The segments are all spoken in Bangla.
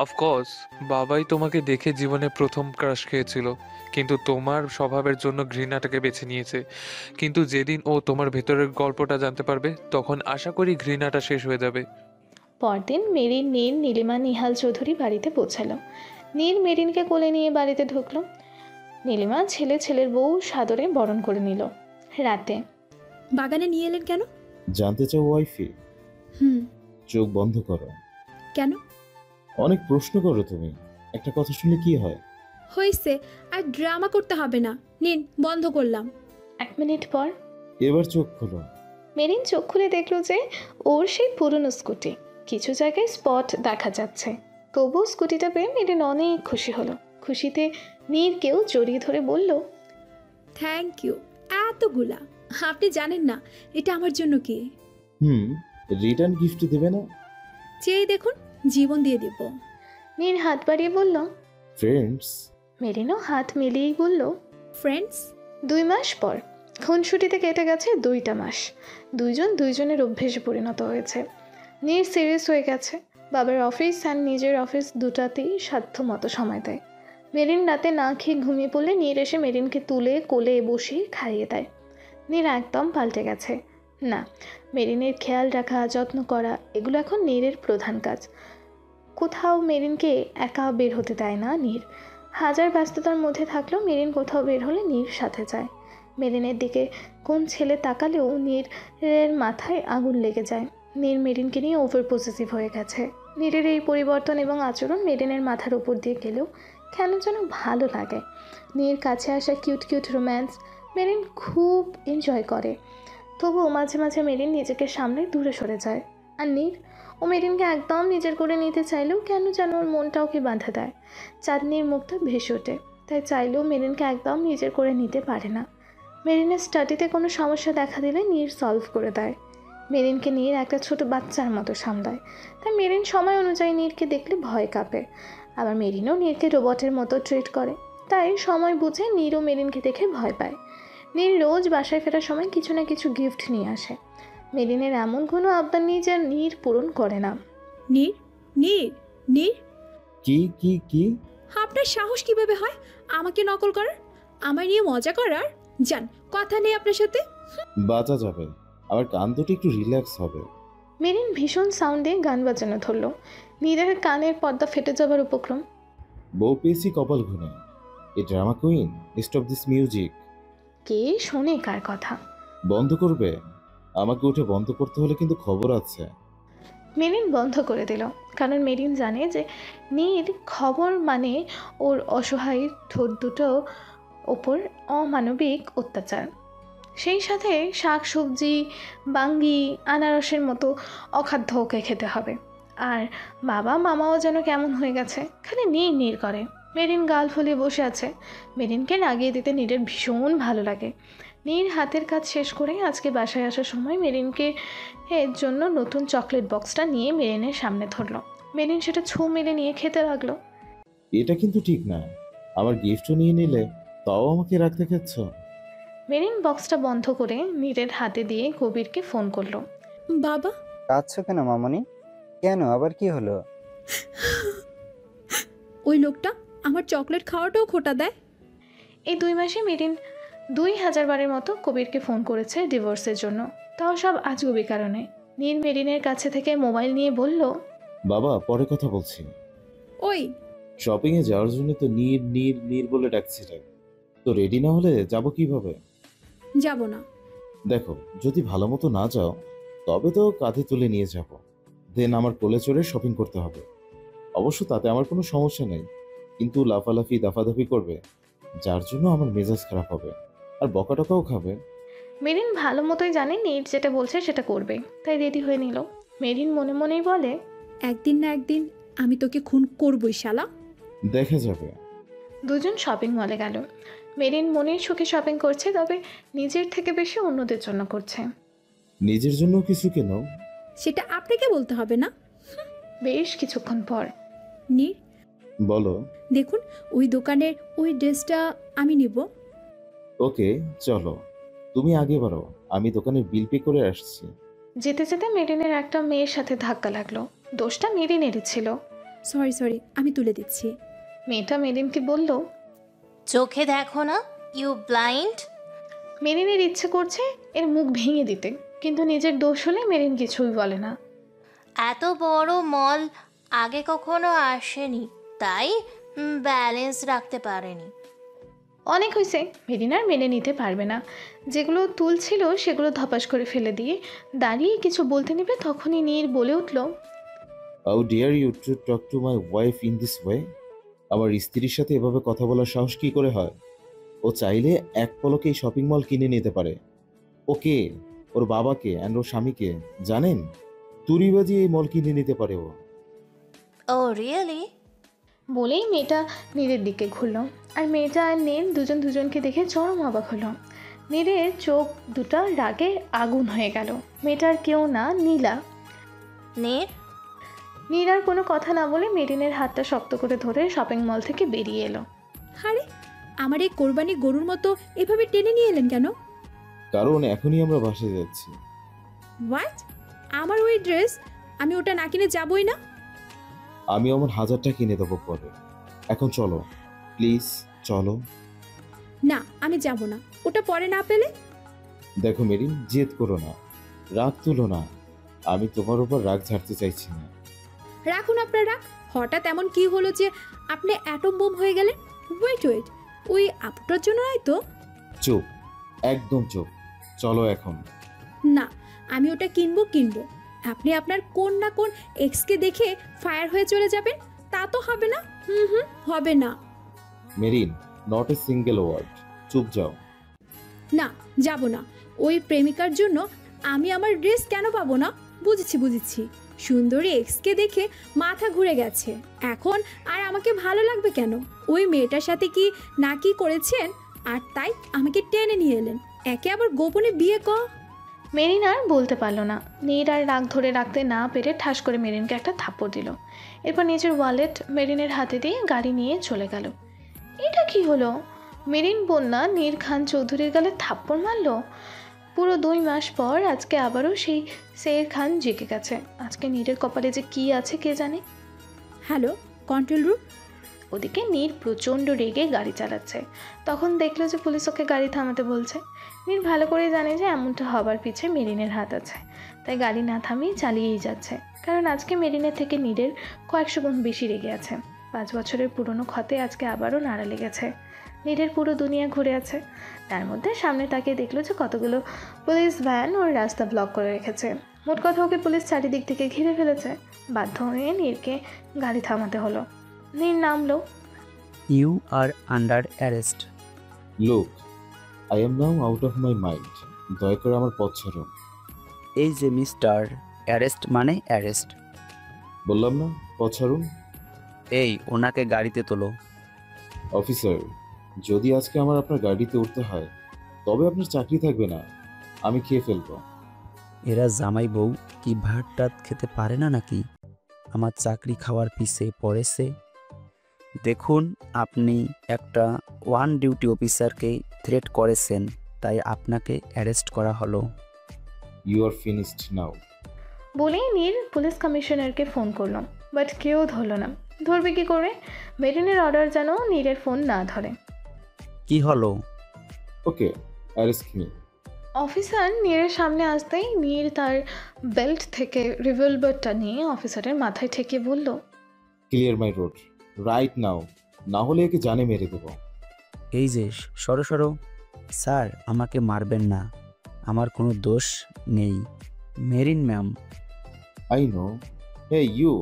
অফকোর্স, বাবাই তোমাকে দেখে জীবনে প্রথম ক্রাশ খেয়েছিল, কিন্তু তোমার স্বভাবের জন্য ঘৃণাটাকে বেছে নিয়েছে। কিন্তু যেদিন ও তোমার ভেতরের গল্পটা জানতে পারবে, তখন আশা করি ঘৃণাটা শেষ হয়ে যাবে। পরদিন মেরিন, নীর, নীলিমা, নিহাল চৌধুরী বাড়িতে পৌঁছালো। নীর মেরিনকে কোলে নিয়ে বাড়িতে ঢুকলো। নীলিমা ছেলের বউ সাদরে বরণ করে নিল। রাতে বাগানে নিয়ে এলেন কেন? জানতে চাও ওয়াইফি? হুম। চোখ বন্ধ করো। কেন? অনেক প্রশ্ন করো তুমি। একটা কথা শুনলে কি হয়? হয়েছে, আর ড্রামা করতে হবে না। নিন, বন্ধ করলাম। 1 মিনিট পর এবার চোখ খোলো। মেরিন চোখ খুলে দেখলো যে ওর সেই পুরনো স্কুটি। কিছু জায়গায় স্পট দেখা যাচ্ছে। তবুও স্কুটিটা পেয়ে মেরিন অনেক খুশি হলো। খুশিতে নীরকেও জড়িয়ে ধরে বলল, থ্যাংক ইউ। এতগুলা আপনি জানেন না এটা আমার জন্য কি। হুম, রিটার্ন গিফট দেবে না? চেয়ে দেখুন, জীবন দিয়ে দেব। নীর হাত বাড়িয়ে বলল। ফ্রেন্ডস? মেরিনও হাত মিলিয়েই বলল, ফ্রেন্ডস। 2 মাস পর খুনসুটিতে কেটে গেছে 2টা মাস। দুইজন দুইজনের অভ্যেসে পরিণত হয়েছে। নীর সিরিয়াস হয়ে গেছে। বাবার অফিস আর নিজের অফিস দুটাতেই সাধ্য মতো সময় দেয়। মেরিন রাতে না খেয়ে ঘুমিয়ে পড়লে নীর এসে মেরিনকে তুলে কোলে বসিয়ে খাইয়ে দেয়। নীর একদম পাল্টে গেছে। না, মেরিনের খেয়াল রাখা, যত্ন করা, এগুলো এখন নীরের প্রধান কাজ। কোথাও মেরিনকে একা বের হতে দেয় না নীর। হাজার ব্যস্ততার মধ্যে থাকলেও মেরিন কোথাও বের হলে নীর সাথে যায়। মেরিনের দিকে কোন ছেলে তাকালেও নীরের মাথায় আগুন লেগে যায়। নীর মেরিনকে নিয়ে ওভার পসেসিভ হয়ে গেছে। নীরের এই পরিবর্তন এবং আচরণ মেরিনের মাথার উপর দিয়ে গেলেও কেন যেন ভালো লাগে। নীর কাছে আসা কিউট কিউট রোম্যান্স মেরিন খুব এনজয় করে। তবুও মাঝে মাঝে মেরিন নিজেকে সামনে দূরে সরে যায়। আর নীর, ও মেরিনকে একদম নিজের করে নিতে চাইলেও কেন যেন ওর মনটাও কি বাধা দেয়। চাঁদনির মুখটা ভেসে ওঠে, তাই চাইলেও মেরিনকে একদম নিজের করে নিতে পারে না। মেরিনের স্টাডিতে কোনো সমস্যা দেখা দিলে নীর সলভ করে দেয়। মেরিনকে নীর একটা ছোট বাচ্চার মতো সামলায়। তাই মেরিন সময় অনুযায়ী নীরকে দেখলে ভয় কাঁপে। আবার মেরিনও নীরকে রোবটের মতো ট্রিট করে। তাই সময় বুঝে নীরও মেরিনকে দেখে ভয় পায়। নীর রোজ বাসায় ফেরার সময় কিছু না কিছু গিফট নিয়ে আসে। মেরিনের এমন কোনো আবদার নেই যা নীর পূরণ করে না। নীর, নীর, নীর, কি কি কি? আপনার সাহস কিভাবে হয় আমাকে নকল করার, আমার নিয়ে মজা করার? যান, কথা নেই আপনার সাথে। বাঁচা যাবে, আবার কান দুটো একটু রিল্যাক্স হবে। মেরিন ভীষণ সাউন্ডে গান বাজানো ধরল। নীরের কানের পর্দা ফেটে যাবার উপক্রম। বউ পেয়েছি কপাল ঘুনে। এই drama queen, stop this music. কে শোনে কার কথা? বন্ধ করবে? আমাকে উঠে বন্ধ করতে হলে কিন্তু খবর আছে। মেরিন বন্ধ করে দিল, কারণ মেরিন জানে যে নীর খবর মানে ওর অসহায় ঠোঁট দুটো ওপর অমানবিক অত্যাচার। সেই সাথে শাক সবজি, বাঙ্গি, আনারসের মতো অখাদ্য ওকে খেতে হবে। আর বাবা মামাও যেন কেমন হয়ে গেছে, খালি নীর নীর করে। মেরিন গাল ফুলিয়ে বসে আছে। মেরিনকে লাগিয়ে দিতে নীরের ভীষণ ভালো লাগে। নীর হাতের কাজ শেষ করে আজকে বাসায় আসার সময় মেরিনকে এর জন্য নতুন চকলেট বক্সটা নিয়ে মেরিনের সামনে ধরলো। মেরিন সেটা ছু মেরে নিয়ে খেতে লাগলো। এটা কিন্তু ঠিক না। আমার গিফটও নিয়ে নিলে, তাও আমাকে রাখতে খেচ্ছ। মেরিন বক্সটা বন্ধ করে নীরের হাতে দিয়ে কবিরকে ফোন করলো। বাবা। কাঁদছো কেন মামনি? কেন, আবার কি হলো? ওই লোকটা আমার চকলেট খাওয়াটাও খোটা দেয়। এই 2 মাসে মেরিন 2000 বারের মতো কবিরকে ফোন করেছে ডিভোর্সের জন্য, তাও সব আজগুবি কারণে। নীর মেরিনের কাছে থেকে মোবাইল নিয়ে বলল, বাবা, পরে কথা বলছি। ওই, শপিং এ যাওয়ার জন্য তো নীর নীর নীর বলে ডাকছিলে। তো রেডি না হলে যাব কিভাবে? যাব না। দেখো, যদি ভালো মতো না যাও, তবে তো কাঁধে তুলে নিয়ে যাব। দেন আমার কোলে চড়ে শপিং করতে হবে। অবশ্য তাতে আমার কোনো সমস্যা নেই, কিন্তু লাফালাফি দাফাদাফি করবে, যার জন্য আমার মেজাজ খারাপ হবে, আর বকাটকাও খাবে। মেরিন ভালো মতোই জানে নীর যেটা বলছে সেটা করবে, তাই রেডি হয়ে নিল। মেরিন মনে মনেই বলে, একদিন না একদিন আমি তোকে খুন করবই শালা। দেখা যাবে। দুজন শপিং মলে গেল। মেরিন মনের সুখে শপিং করছে, তবে নিজের থেকে বেশি অন্যদের জন্য করছে। নিজের জন্য কিছু কেন? সেটা আপনাকে বলতে হবে না। বেশ কিছুক্ষণ পর নীর, বলো। দেখুন ওই দোকানের ওই ড্রেসটা আমি নিব। ওকে, চলো। তুমি আগে বাড়ো, আমি দোকানের বিল পে করে আসছি। যেতে যেতে মেরিনের একটা মেয়ের সাথে ধাক্কা লাগলো। দোষটা মেরিনেরই ছিল। সরি আমি তুলে দিচ্ছি। মেয়েটা মেরিনকে বলল, চোখে দেখো না, ইউ ব্লাইন্ড। মেরিনের ইচ্ছে করছে এর মুখ ভেঙে দিতে, কিন্তু নিজের দোষ হলে মেরিন কিছুই বলে না। এত বড় মল আগে কখনো আসেনি, তাই ব্যালেন্স রাখতে পারেনি। অনেক হয়েছে, মেরিন আর মেনে নিতে পারবে না। যেগুলো তুলছিল সেগুলো ধপাস করে ফেলে দিয়ে দাঁড়িয়ে কিছু বলতে নেবে, তখনই নীর বলে উঠল, how dare you to talk to my wife in this way? আমার স্ত্রীর সাথে এভাবে কথা বলার সাহস কি করে হয়? ও চাইলে এক পলকে এই শপিং মল কিনে নিতে পারে। ওকে, ওর বাবাকে অ্যান্ড ওর স্বামীকে জানেন? তুড়ি বাজিয়ে এই মল কিনে নিতে পারে ও। ও রিয়েলি? বলেই মেয়েটা নীরের দিকে ঘুরল। আর মেয়েটা আর নীর দুজনকে দেখে চরম অবাক হলো। নীরের চোখ দুটো রাগে আগুন হয়ে গেল। মেয়েটার কেউ না, নীলা। নীর? নীর আর কোনো কথা না বলে মেরিনের হাতটা শক্ত করে ধরে শপিং মল থেকে বেরিয়ে এলো। আরে আমার এই কোরবানি গরুর মতো এভাবে টেনে নিয়ে এলেন কেন? কারণ এখনই আমরা বাসায় যাচ্ছি। হোয়াট? আমার ওই ড্রেস, আমি ওটা না কিনে যাবই না। আমি আমার 1000টা কিনে দেবো পরে। এখন চলো প্লিজ, চলো। না আমি যাব না, ওটা পরে না পেলে। দেখো মেরিন, জেদ করো না, রাগ তুলো না। আমি তোমার উপর রাগ ঝাড়তে চাইছি না। রাখুন আপনার রাখ। হঠাৎ এমন কি হলো যে আপনি অ্যাটম বোম হয়ে গেলেন? ওয়েট ওই আপুটার জন্য নয় তো? চুপ, একদম চুপ। চলো এখন। না, আমি ওটা কিনবো। আপনি আপনার কোন না কোন এক্সকে দেখে ফায়ার হয়ে চলে যাবেন, তা তো হবে না। হবে না। Merin, not a single word. চুপ যাও। না, যাব না। ওই প্রেমিকার জন্য আমি আমার ড্রেস কেন পাবো না? বুঝেছি। সুন্দরী এক্সকে দেখে মাথা ঘুরে গেছে, এখন আর আমাকে ভালো লাগবে কেন? ওই মেয়েটার সাথে কি না কি করেছেন, আর তাই আমাকে টেনে নিয়ে এলেন, একে আবার গোপনে বিয়ে মেরিন আর বলতে পারলো না। নীর আর রাগ ধরে রাখতে না পেরে ঠাস করে মেরিনকে একটা থাপ্পড় দিল। এরপর নিজের ওয়ালেট মেরিনের হাতে দিয়ে গাড়ি নিয়ে চলে গেল। এটা কি হলো? মেরিন বন্যা নীর খান চৌধুরীর গালে থাপ্পড় মারল। পুরো 2 মাস পর আজকে আবারও সেই সের খান জেগে গেছে। আজকে নীরের কপালে যে কি আছে কে জানে। Hello, control room. ওদিকে নীর প্রচণ্ড রেগে গাড়ি চালাচ্ছে। তখন দেখলো যে পুলিশ ওকে গাড়ি থামাতে বলছে। নীর ভালো করে জানে যে এমনটা হবার পিছে মেরিনের হাত আছে, তাই গাড়ি না থামিয়ে চালিয়েই যাচ্ছে। কারণ আজকে মেরিনের থেকে নীরের কয়েকশো গুণ বেশি রেগে আছে। 5 বছরের পুরনো ক্ষতে আজকে আবারও নাড়া লেগেছে। নীরের পুরো দুনিয়া ঘুরে আছে। তার মধ্যে সামনে তাকিয়ে দেখলো যে কতগুলো পুলিশ ভ্যান ওর রাস্তা ব্লক করে রেখেছে। মোট কথা ওকে পুলিশ চারিদিক থেকে ঘিরে ফেলেছে। বাধ্য হয়ে নীরকে গাড়ি থামাতে হলো। নীর নামলো। You are under arrest. Look, I am now out of my mind. দয়া করে আমার পথ ছাড়ুন। এই যে মিস্টার, অ্যারেস্ট মানে অ্যারেস্ট। বললাম না, পথ ছাড়ুন। এই ওনাকে গাড়িতে তোলো। অফিসার, যদি আজকে আমার আপনার গাড়িতে উঠতে হয় তবে আপনার চাকরি থাকবে না, আমি খেয়ে ফেলবো। এরা জামাই বউ কি ভাত টাত খেতে পারে না নাকি? আমার চাকরি খাওয়ার পিছে পড়েছে। দেখুন, আপনি একটা ডিউটি অফিসারকে থ্রেট করেছেন, তাই আপনাকে অ্যারেস্ট করা হলো। ইউ আর ফিনিশড নাও। বলেই নীর পুলিশ কমিশনারকে ফোন করলো, বাট কেউ ধরলো না। ধরবে কি করে? মেরিনের অর্ডার যেন নীরের ফোন না ধরে। কি হলো? ওকে, অ্যারেস্ট মি। অফিসার নীরের সামনে আসতেই নীর তার বেল্ট থেকে রিভলভারটা নিয়ে অফিসারের মাথায় ঠেকিয়ে বলল, ক্লিয়ার মাই রোড রাইট নাও, না হলে একে জানে মেরে দেবো। এই যে সরো সরো। স্যার, আমাকে মারবেন না, আমার কোনো দোষ নেই। Merin ma'am. I know. Hey you,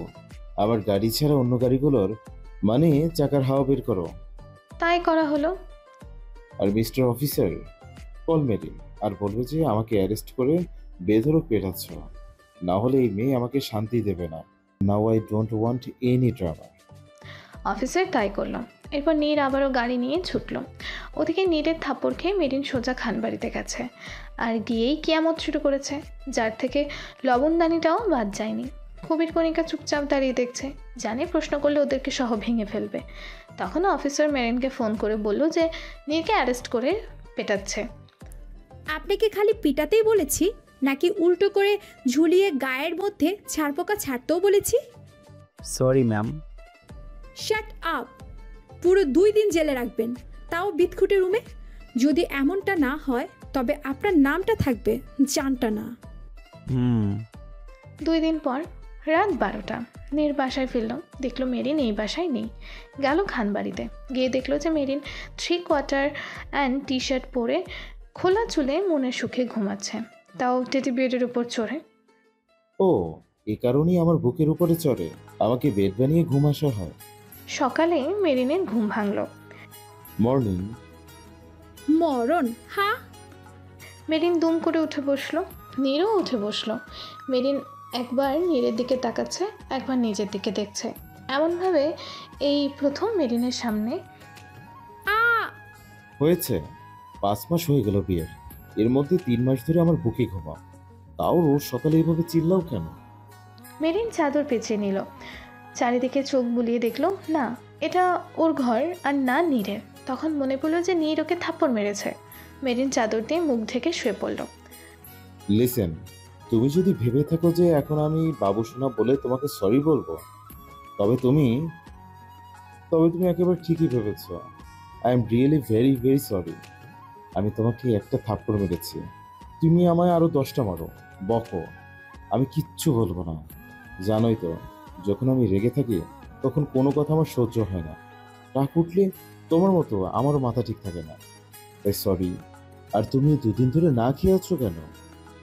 আমার গাড়ি ছাড়া অন্য গাড়িগুলোর মানে চাকার হাওয়া বের করো। তাই করা হলো। আর মিস্টার অফিসার, কল মেরিন আর বলবে যে আমাকে অ্যারেস্ট করে বেধড়ক পেটাচ্ছ, না হলে এই মেয়ে আমাকে শান্তি দেবে না। Now I don't want any drama. Officer তাই করলো। এরপর নীর আবারও গাড়ি নিয়ে ছুটলো। ওদিকে নীরের থাপ্পড় খেয়ে মেরিন সোজা খানবাড়িতে গেছে। আর গিয়েই কিয়ামত শুরু করেছে, যার থেকে লবণদানিটাও বাদ যায়নি। কবির কণিকা চুপচাপ দাঁড়িয়ে দেখছে, জানে প্রশ্ন করলে ওদেরকে সহ ভেঙে ফেলবে। তখন অফিসার মেরিনকে ফোন করে বলল যে নীরকে অ্যারেস্ট করে পেটাচ্ছে। আপনাকে খালি পিটাতেই বলেছি, নাকি উল্টো করে ঝুলিয়ে গায়ের মধ্যে ছারপোকা ছাড়তেও বলেছি? Sorry ma'am. Shut up! পুরো 2 দিন জেলে রাখবেন, তাও বিদঘুটে রুমে। যদি এমনটা না হয় তবে আপনার নামটা থাকবে জানটা না। হুম। 2 দিন পর রাত 12টা নীর বাসায় ফিরল, দেখলো মেরিন এই বাসায় নেই। গেল খানবাড়িতে, গিয়ে দেখলো যে মেরিন 3/4 অ্যান্ড টি শার্ট পরে খোলা চুলে মনের সুখে ঘুমাচ্ছে, তাও টেডি বেডের উপর চড়ে। ও, এ কারণেই আমার বুকের উপরে চড়ে আমাকে বেড বানিয়ে ঘুম আসা হয়। সকালে মেরিনের ঘুম ভাঙল। মর্নিং। মরণ! হ্যাঁ। মেরিন দুম করে উঠে বসলো, নীরও উঠে বসলো। মেরিন একবার নীরের দিকে তাকাচ্ছে, একবার নিজের দিকে দেখছে। এমনভাবে এই প্রথম মেরিনের সামনে। হয়েছে 5 মাস হয়ে গেল বিয়ের, এর মধ্যে 3 মাস ধরে আমার বুকে ঘুমাও, তাও রোজ সকালে এইভাবে চিল্লাও কেন? মেরিন চাদর পেঁচিয়ে নিল, চারিদিকে চোখ বুলিয়ে দেখলো না এটা ওর ঘর আর না নীরের। তখন মনে পড়লো যে নীর ওকে থাপ্পড় মেরেছে। মেরিন চাদর দিয়ে মুখ ঢেকে শুয়ে পড়ল। লিসেন, তুমি যদি ভেবে থাকো যে এখন আমি বাবু সোনা বলে তোমাকে সরি বলবো, তবে তুমি একেবারে ঠিকই ভেবেছ। I am really very very sorry. আমি তোমাকে একটা থাপ্পড় মেরেছি, তুমি আমায় আরো 10টা মারো, বকো, আমি কিচ্ছু বলবো না। জানোই তো, যখন আমি রেগে থাকি তখন কোনো কথা আমার সহ্য হয় না। রাগ উঠলে তোমার মতো আমারও মাথা ঠিক থাকে না। তাই সরি। আর তুমি 2 দিন ধরে না খেয়ে আছো কেন?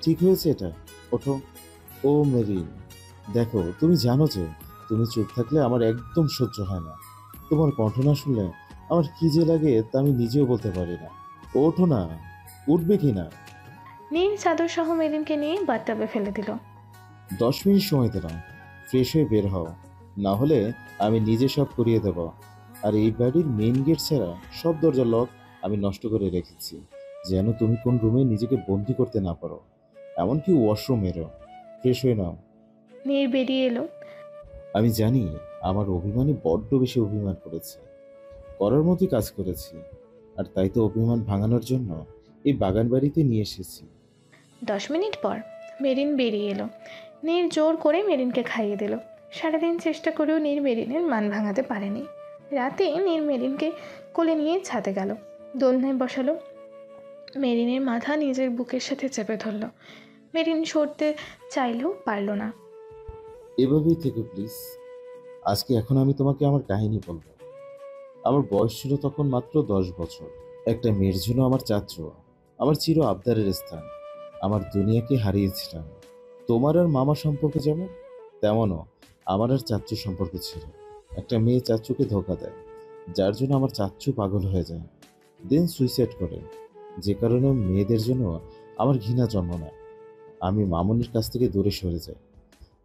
ঠিক হয়েছে এটা, ওঠো। ও মেরিন, দেখো, তুমি জানো যে তুমি চুপ থাকলে আমার একদম সহ্য হয় না। তোমার কণ্ঠ না শুনলে আমার কি যে লাগে তা আমি নিজেও বলতে পারি না। ওঠো না, উঠবে কি না? নীর চাদর সহ মেরিনকে নিয়ে বাথটাবে ফেলে দিল। 10 মিনিট সময় দিলাম, ফ্রেশ হয়ে বের হও, না হলে আমি নিজে সব করিয়ে দেব। আর এই বাড়ির মেইন গেট ছাড়া সব দরজা লক আমি নষ্ট করে রেখেছি, যেন তুমি কোন রুমে নিজেকে বন্দি করতে না পারো, এমনকি ওয়াশরুমেরও। ফ্রেশ হয়ে নাও। নীর বেরিয়ে এলো। আমি জানি আমার অভিমানে বড্ড বেশি অভিমান করেছে, করার মতোই কাজ করেছি, আর তাই তো অভিমান ভাঙানোর জন্য এই বাগান বাড়িতে নিয়ে এসেছি। 10 মিনিট পর মেরিন বেরিয়ে এলো। নীর জোর করে মেরিনকে খাইয়ে দিল। সারাদিন চেষ্টা করেও নীর মেরিনের মান ভাঙাতে পারেনি। রাতে নীর মেরিনকে কোলে নিয়ে ছাদে গেল, দোলনায় বসালো। মেরিনের মাথা নিজের বুকের সাথে চেপে ধরল। মেরিন সরতে চাইলেও পারল না। এভাবেই থেকো প্লিজ। আজকে এখন আমি তোমাকে আমার কাহিনী বলবো। আমার বয়স ছিল তখন মাত্র 10 বছর। একটা মেয়ের জন্য আমার চাচ্চু আমার চির আবদারের স্থান। আমার দুনিয়াকে হারিয়েছিলাম। তোমার আর মামা সম্পর্কে যেমন, তেমনও আমার আর চাচ্চু সম্পর্ক ছিল। একটা মেয়ে চাচ্চুকে ধোকা দেয়, যার জন্য আমার চাচ্চু পাগল হয়ে যায়, দেন সুইসাইড করে, যে কারণে মেয়েদের জন্য আমার ঘৃণা জন্ম নেয়। আমি মামুনির কাছ থেকে দূরে সরে যাই।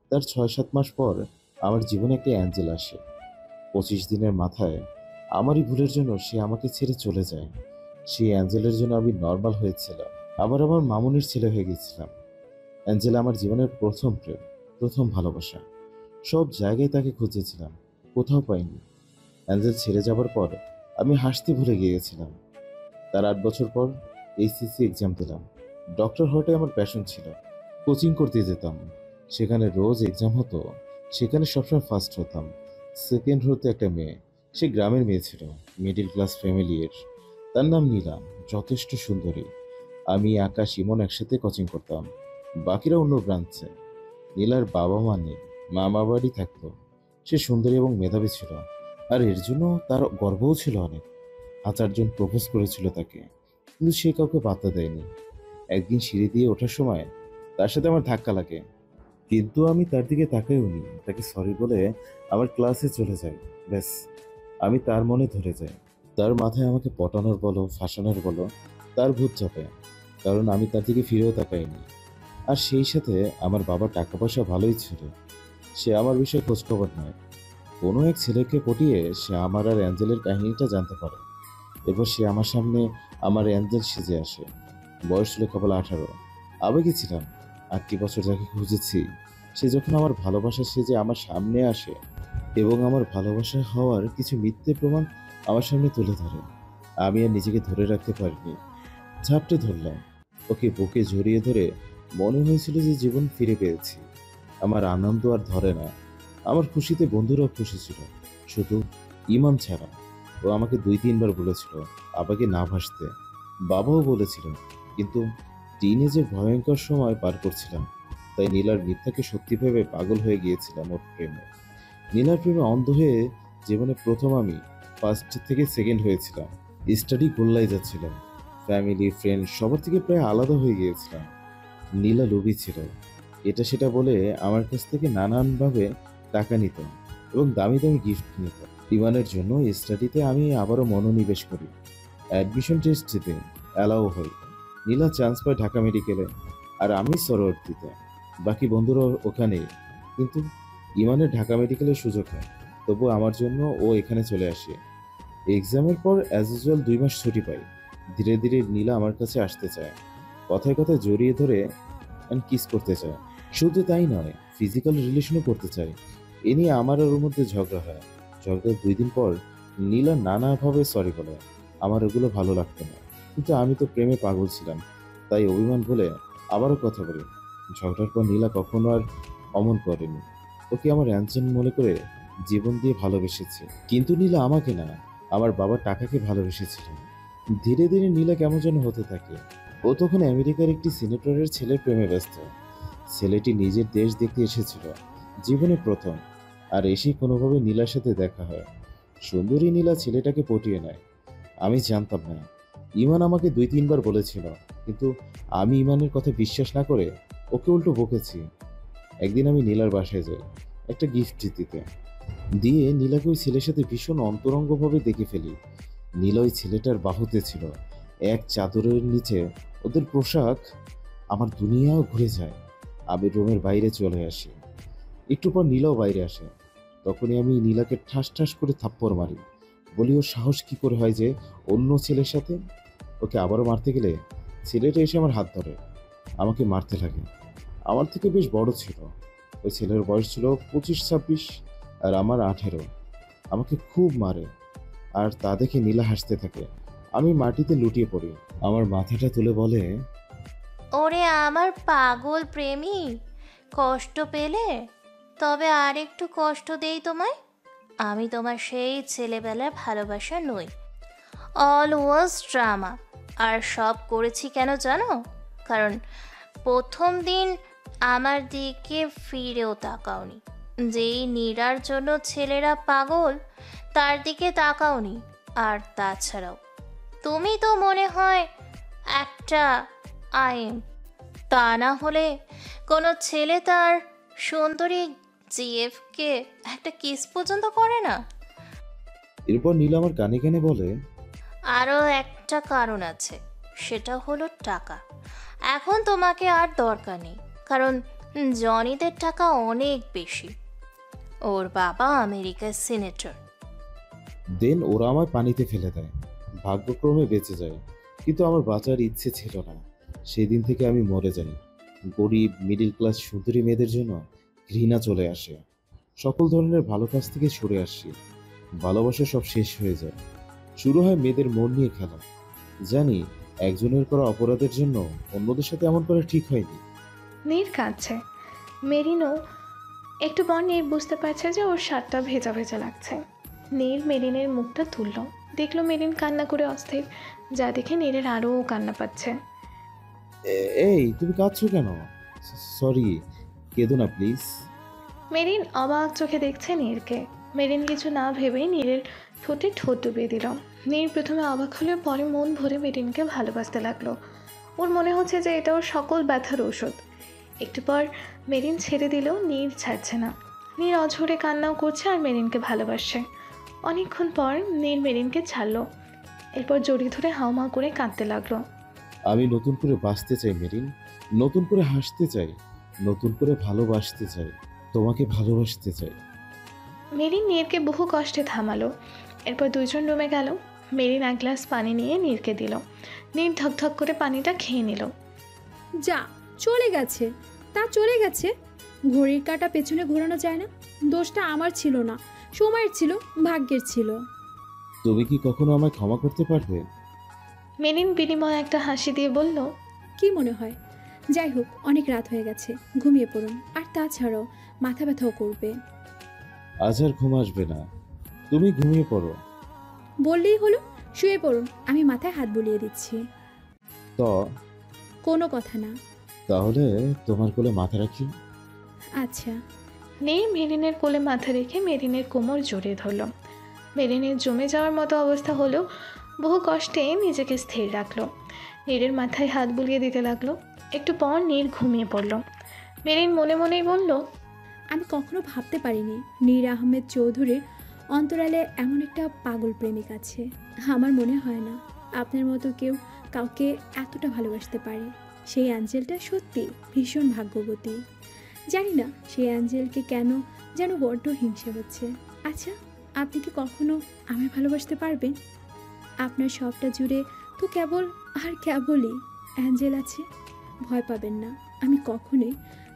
তার 6-7 মাস পর আমার জীবনে একটা অ্যাঞ্জেল আসে। 25 দিনের মাথায় আমারই ভুলের জন্য সে আমাকে ছেড়ে চলে যায়। সেই অ্যাঞ্জেলের জন্য আমি নর্মাল হয়েছিলাম, আবার আমার মামুনির ছেলে হয়ে গেছিলাম। অ্যাঞ্জেল আমার জীবনের প্রথম প্রেম, প্রথম ভালোবাসা। সব জায়গায় তাকে খুঁজেছিলাম, কোথাও পাইনি। অ্যাঞ্জেল ছেড়ে যাবার পর আমি হাসতে ভুলে গিয়েছিলাম। তার 8 বছর পর এইচএসসি এক্সাম দিলাম। ডক্টর হওয়াটাই আমার প্যাশন ছিল। কোচিং করতে যেতাম, সেখানে রোজ এক্সাম হতো, সেখানে সবসময় ফার্স্ট হতাম। সেকেন্ড হতো একটা মেয়ে, সে গ্রামের মেয়ে ছিল, মিডিল ক্লাস ফ্যামিলির। তার নাম নীলা, যথেষ্ট সুন্দরী। আমি, আকাশ, ইমন একসাথে কোচিং করতাম, বাকিরা অন্য ব্রাঞ্চে। নীলার বাবা মা নেই, মামা বাড়ি থাকতো। সে সুন্দরী এবং মেধাবী ছিল, আর এর জন্য তার গর্বও ছিল অনেক। 1000 জন প্রপোজ করেছিল তাকে, কিন্তু সে কাউকে পাত্তা দেয়নি। একদিন সিঁড়ি দিয়ে ওঠার সময় তার সাথে আমার ধাক্কা লাগে, কিন্তু আমি তার দিকে তাকাইও নি। তাকে সরি বলে আমার ক্লাসে চলে যাই। ব্যাস, আমি তার মনে ধরে যাই। তার মাথায় আমাকে পটানোর বলো, ফাঁসানোর বলো, তার ভূত চাপে, কারণ আমি তার দিকে ফিরেও তাকাইনি। আর সেই সাথে আমার বাবার টাকা পয়সা ভালোই ছিল, সে আমার বিষয়ে খোঁজখবর নেয়। কোনো এক ছেলেকে পটিয়ে সে আমার আর অ্যাঞ্জেলের কাহিনীটা জানতে পারে। এরপর সে আমার সামনে আমার অ্যাঞ্জেল সেজে আসে। বয়স ছিল কেবল 18। আবেগে ছিলাম। 8টি বছর যাকে খুঁজেছি, সে যখন আমার ভালোবাসা সেজে আমার সামনে আসে এবং আমার ভালোবাসা হওয়ার কিছু মিথ্যে প্রমাণ আমার সামনে তুলে ধরে, আমি আর নিজেকে ধরে রাখতে পারিনি। ঝাপটে ধরলাম, ওকে বুকে জড়িয়ে ধরে মনে হয়েছিল যে জীবন ফিরে পেয়েছি। আমার আনন্দ আর ধরে না। আমার খুশিতে বন্ধুরাও খুশি ছিল, শুধু ইমান ছাড়া। ও আমাকে 2-3 বার বলেছিল আবাকে না ভাসতে, বাবাও বলেছিল, কিন্তু টিনেজের ভয়ঙ্কর সময় পার করছিলাম, তাই নীলার মিথ্যাকে সত্যি ভেবে পাগল হয়ে গিয়েছিলাম ওর প্রেমে। নীলার প্রেমে অন্ধ হয়ে জীবনে প্রথম আমি ফার্স্ট থেকে সেকেন্ড হয়েছিলাম। স্টাডি গোল্লায় যাচ্ছিলাম, ফ্যামিলি ফ্রেন্ড সবার থেকে প্রায় আলাদা হয়ে গিয়েছিলাম। নীলা লোভী ছিল, এটা সেটা বলে আমার কাছ থেকে নানানভাবে টাকা নিত এবং দামি দামি গিফট নিত। ইমানের জন্য স্টাডিতে আমি আবারও মনোনিবেশ করি, অ্যাডমিশন টেস্ট দিতে অ্যালাও হই। নীলা চান্স পায় ঢাকা মেডিকেলে, আর আমি সরোয়ার্দিতে। বাকি বন্ধুরা ওখানে, কিন্তু ইমানের ঢাকা মেডিকেলের সুযোগ হয়। তবু আমার জন্য ও এখানে চলে আসে। এক্সামের পর অ্যাজ ইউজুয়াল 2 মাস ছুটি পাই। ধীরে ধীরে নীলা আমার কাছে আসতে চায়, কথায় কথায় জড়িয়ে ধরে কিস করতে চায়। শুধু তাই নয়, ফিজিক্যাল রিলেশনও করতে চায়। এ নিয়ে আমার আর ওর মধ্যে ঝগড়া হয়। ঝগড়ার 2 দিন পর নীলা নানাভাবে সরি বলে। আমার ওগুলো ভালো লাগতো না, কিন্তু আমি তো প্রেমে পাগল ছিলাম, তাই অভিমান বলে আবারও কথা বলি। ঝগড়ার পর নীলা কখনো আর অমন করেনি। ওকে আমার অ্যাঞ্চন মনে করে জীবন দিয়ে ভালোবেসেছে। কিন্তু নীলা আমাকে না, আমার বাবার টাকাকে ভালোবেসেছিল। ধীরে ধীরে নীলা কেমন যেন হতে থাকে। ও তখন আমেরিকার একটি সিনেটরের ছেলের প্রেমে ব্যস্ত। ছেলেটি নিজের দেশ দেখতে এসেছিল, জীবনে প্রথম। আর এসেই কোনোভাবে নীলার সাথে দেখা হয়। সুন্দরী নীলা ছেলেটাকে পটিয়ে নেয়। আমি জানতাম না। ইমান আমাকে 2-3 বার বলেছিল, কিন্তু আমি ইমানের কথা বিশ্বাস না করে ওকে উল্টো বকেছি। একদিন আমি নীলার বাসায় যাই একটা গিফট দিতে, দিয়ে নীলাকে ওই ছেলের সাথে ভীষণ অন্তরঙ্গভাবে দেখে ফেলি। নীলা ওই ছেলেটার বাহুতে ছিল, এক চাদরের নিচে ওদের পোশাক। আমার দুনিয়াও ঘুরে যায়। আমি রুমের বাইরে চলে আসি। একটু পর নীলাও বাইরে আসে। তখনই আমি নীলাকে ঠাস ঠাস করে থাপ্পড় মারি। বলি, ওর সাহস কি করে হয় যে অন্য ছেলের সাথে। ওকে আবারও মারতে গেলে ছেলেটা এসে আমার হাত ধরে, আমাকে মারতে লাগে। আমার থেকে বেশ বড় ছিল। ওই ছেলের বয়স ছিল 25-26 আর আমার 18। আমাকে খুব মারে, আর তা দেখে নীলা হাসতে থাকে। আমি মাটিতে লুটিয়ে পড়ি। আমার মাথাটা তুলে বলে, ওরে আমার পাগল প্রেমী, কষ্ট পেলে? তবে আর একটু কষ্ট দেই তোমায়। আমি তোমার সেই ছেলেবেলার ভালোবাসা নই, অল ওয়াজ ড্রামা। আর সব করেছি কেন জানো? কারণ প্রথম দিন আমার দিকে ফিরেও তাকাওনি। যেই নীরার জন্য ছেলেরা পাগল, তার দিকে তাকাওনি। আর তাছাড়াও তুমি তো মনে হয় একটা আইন, তা না হলে কোনো ছেলে তার সুন্দরী জিএফকে একটা কিস পর্যন্ত করে না। এরপর নীলা আমার কানে কানে বলে, আরও একটা কারণ আছে, সেটা হলো টাকা। এখন তোমাকে আর দরকার নেই, কারণ জনিদের টাকা অনেক বেশি। ওর বাবা আমেরিকার সিনেটর। দেন ওরা আমায় পানিতে ফেলে দেয়। ভাগ্যক্রমে বেঁচে যায়, কিন্তু আমার বাঁচার ইচ্ছে ছিল না। সেদিন থেকে আমি মরে যাই। গরিব মিডিল ক্লাস সুন্দরী মেয়েদের জন্য ঘৃণা চলে আসে। সকল ধরনের ভালো কাজ থেকে সরে আসি। ভালোবাসা সব শেষ হয়ে যায়। শুরু হয় মেয়েদের মন নিয়ে খেলা। জানি একজনের করা অপরাধের জন্য অন্যদের সাথে এমন করা ঠিক হয়নি। নীর কাঁদছে। মেরিনও একটু পর নীর বুঝতে পারছে যে ওর শার্টটা ভেজা ভেজা লাগছে। নীর মেরিনের মুখটা তুলল, দেখলো মেরিন কান্না করে অস্থির, যা দেখে নীরের আরও কান্না পাচ্ছে। এই তুমি কাঁদছো কেন? সরি, কেঁদো না প্লিজ। মেরিন অবাক চোখে দেখছে নীরকে। মেরিন কিছু না ভেবেই নীরের ঠোঁটে ঠোঁট ডুবিয়ে দিল। নীর প্রথমে অবাক হলেও পরে মন ভরে মেরিনকে ভালোবাসতে লাগলো। ওর মনে হচ্ছে যে এটা ওর সকল ব্যথার ঔষধ। একটু পর মেরিন ছেড়ে দিলেও নীর ছাড়ছে না। নীর অঝরে কান্নাও করছে আর মেরিনকে ভালোবাসছে। অনেকক্ষণ পর নীর মেরিনকে ছাড়লো, এরপর জড়িয়ে ধরে হাউমাউ করে কাঁদতে লাগলো। আমি নতুন করে বাঁচতে চাই মেরিন, নতুন করে হাসতে চাই, নতুন করে ভালোবাসতে চাই, তোমাকে ভালোবাসতে চাই। মেরিন নীরকে বহু কষ্টে থামালো। এরপর দুইজন রুমে গেল। মেরিন এক গ্লাস পানি নিয়ে নীরকে দিল। নীর ধকধক করে পানিটা খেয়ে নিল। যা, চলে গেছে তা চলে গেছে। ঘড়ির কাঁটা পেছনে ঘোরানো যায় না। দোষটা আমার ছিল না, সময়ের ছিল, ভাগ্যের ছিল। তুমি কি কখনো আমায় ক্ষমা করতে পারবে? মেরিন বিনিময়ে একটা হাসি দিয়ে বলল, কি মনে হয় যাই হোক, অনেক রাত হয়ে গেছে, ঘুমিয়ে পড়ুন। আর তাছাড়াও মাথা ব্যথাও করবে। আজ আর ঘুম আসবে না, তুমি ঘুমিয়ে পড়ো। বললেই হলো, শুয়ে পড়ুন, আমি মাথায় হাত বুলিয়ে দিচ্ছি। তো কোনো কথা না। তাহলে তোমার কোলে মাথা রাখি। আচ্ছা। নীর মেরিনের কোলে মাথা রেখে মেরিনের কোমর জড়িয়ে ধরল। মেরিনের জমে যাওয়ার মতো অবস্থা হলো, বহু কষ্টে নিজেকে স্থির রাখলো। নীরের মাথায় হাত বুলিয়ে দিতে লাগলো। একটু পর নীর ঘুমিয়ে পড়ল। মেরিন মনে মনেই বলল, আমি কখনো ভাবতে পারিনি নীর আহমেদ চৌধুরীর অন্তরালে এমন একটা পাগল প্রেমিক আছে। আমার মনে হয় না আপনার মতো কেউ কাউকে এতটা ভালোবাসতে পারে। সেই অ্যাঞ্জেলটা সত্যি ভীষণ ভাগ্যবতী। জানি না সেই অ্যাঞ্জেলকে কেন যেন বড্ড হিংসে হচ্ছে। আচ্ছা, আপনি কি কখনো আমায় ভালোবাসতে পারবেন? আপনার সবটা জুড়ে তো কেবল আর কেবলই অ্যাঞ্জেল আছে। ভয় পাবেন না, আমি কখনোই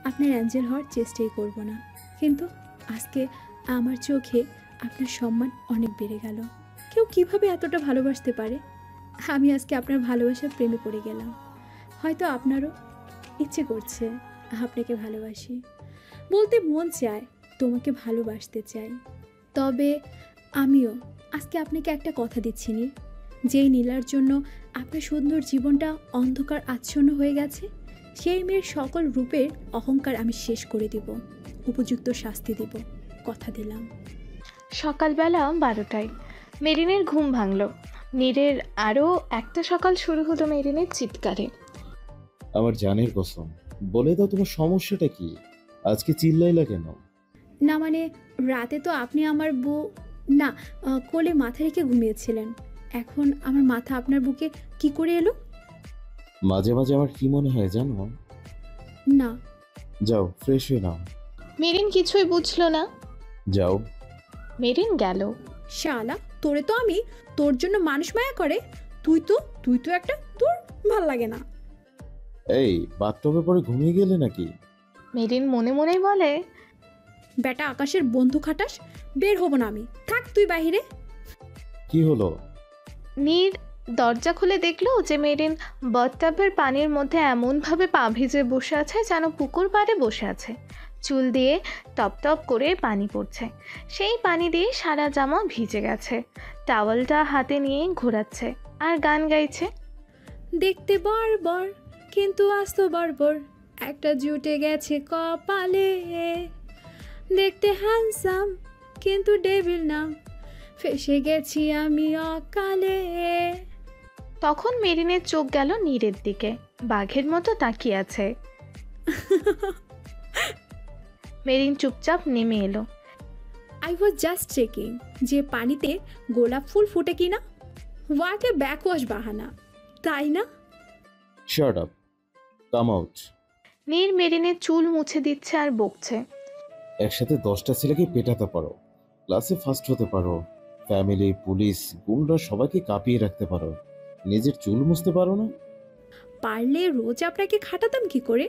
আপনার অ্যাঞ্জেল হওয়ার চেষ্টাই করব না। কিন্তু আজকে আমার চোখে আপনার সম্মান অনেক বেড়ে গেল। কেউ কিভাবে এতটা ভালোবাসতে পারে? আমি আজকে আপনার ভালোবাসার প্রেমে পড়ে গেলাম। হয়তো আপনারও ইচ্ছে করছে আপনাকে ভালোবাসি। বলতে মন চায় তোমাকে ভালোবাসতে চাই। তবে আমিও আজকে আপনাকে একটা কথা দিচ্ছি নি, যেই নীলার জন্য আপনার সুন্দর জীবনটা অন্ধকার আচ্ছন্ন হয়ে গেছে, সেই মেয়ের সকল রূপের অহংকার আমি শেষ করে দিব, উপযুক্ত শাস্তি দিব, কথা দিলাম। সকালবেলা 12টায় মেরিনের ঘুম ভাঙল। নীরের আরও একটা সকাল শুরু হলো মেরিনের চিৎকারে। আমার জানের কসম, বলে দাও তোমার সমস্যাটা কি? আজকে চিল্লাইলা কেন? না মানে, রাতে তো আপনি আমার না কোলে মাথা রেখে ঘুমিয়েছিলেন। এখন আমার মাথা আপনার বুকে কি করে এলো? মাঝে মাঝে আমার কি মনে হয় জানো? না। যাও ফ্রেশ হয়ে নাও। মেরিন কিছুই বুঝল না। যাও। মেরিন গেল। শালা, তোরে তো আমি তোর জন্য মানুষ মায়া করে, তুই তো একটা, তোর ভাল লাগে না। এই বাথটবে পরে ঘুমিয়ে গেলে নাকি? মেরিন মনে মনেই বলে, বেটা আকাশের বন্ধু খাটাস, বের হব না আমি, থাক তুই বাহিরে। কি হলো? নীর দরজা খুলে দেখলো যে মেরিন বাথটাবের পানির মধ্যে এমনভাবে পা ভিজে বসে আছে যেন পুকুর পাড়ে বসে আছে। চুল দিয়ে টপ টপ করে পানি পড়ছে। সেই পানি দিয়ে সারা জামা ভিজে গেছে। টাওয়ালটা হাতে নিয়ে ঘোরাচ্ছে আর গান গাইছে। দেখতে বর্বর কিন্তু আস্ত বর্বর, একটা জুটে গেছে কপালে। দেখতে হ্যান্ডসাম কিন্তু ডেভিল নাম, ফেসে গেছি আমি অকালে। তখন মেরিনের চোখ গেল নীরের দিকে, বাঘের মতো তাকিয়ে আছে। মেরিন চুপচাপ নেমে এলো। আই ওয়াজ জাস্ট চেকিং যে পানিতে গোলাপ ফুল ফুটে কিনা। হোয়াট এ ব্যাকওয়াশ বাহানা, তাই না? Shut up, come out. নীর মেরিনের চুল মুছে দিচ্ছে আর বকছে। একসাথে 10টা ছেলেকে পেটাতে পারো, ক্লাসে ফার্স্ট হতে পারো, ফ্যামিলি, পুলিশ, গুন্ডা সবাইকে কাঁপিয়ে রাখতে পারো, নিজের চুল মুছতে পারো না? পারলে রোজ আপনাকে খাটাতাম কি করে।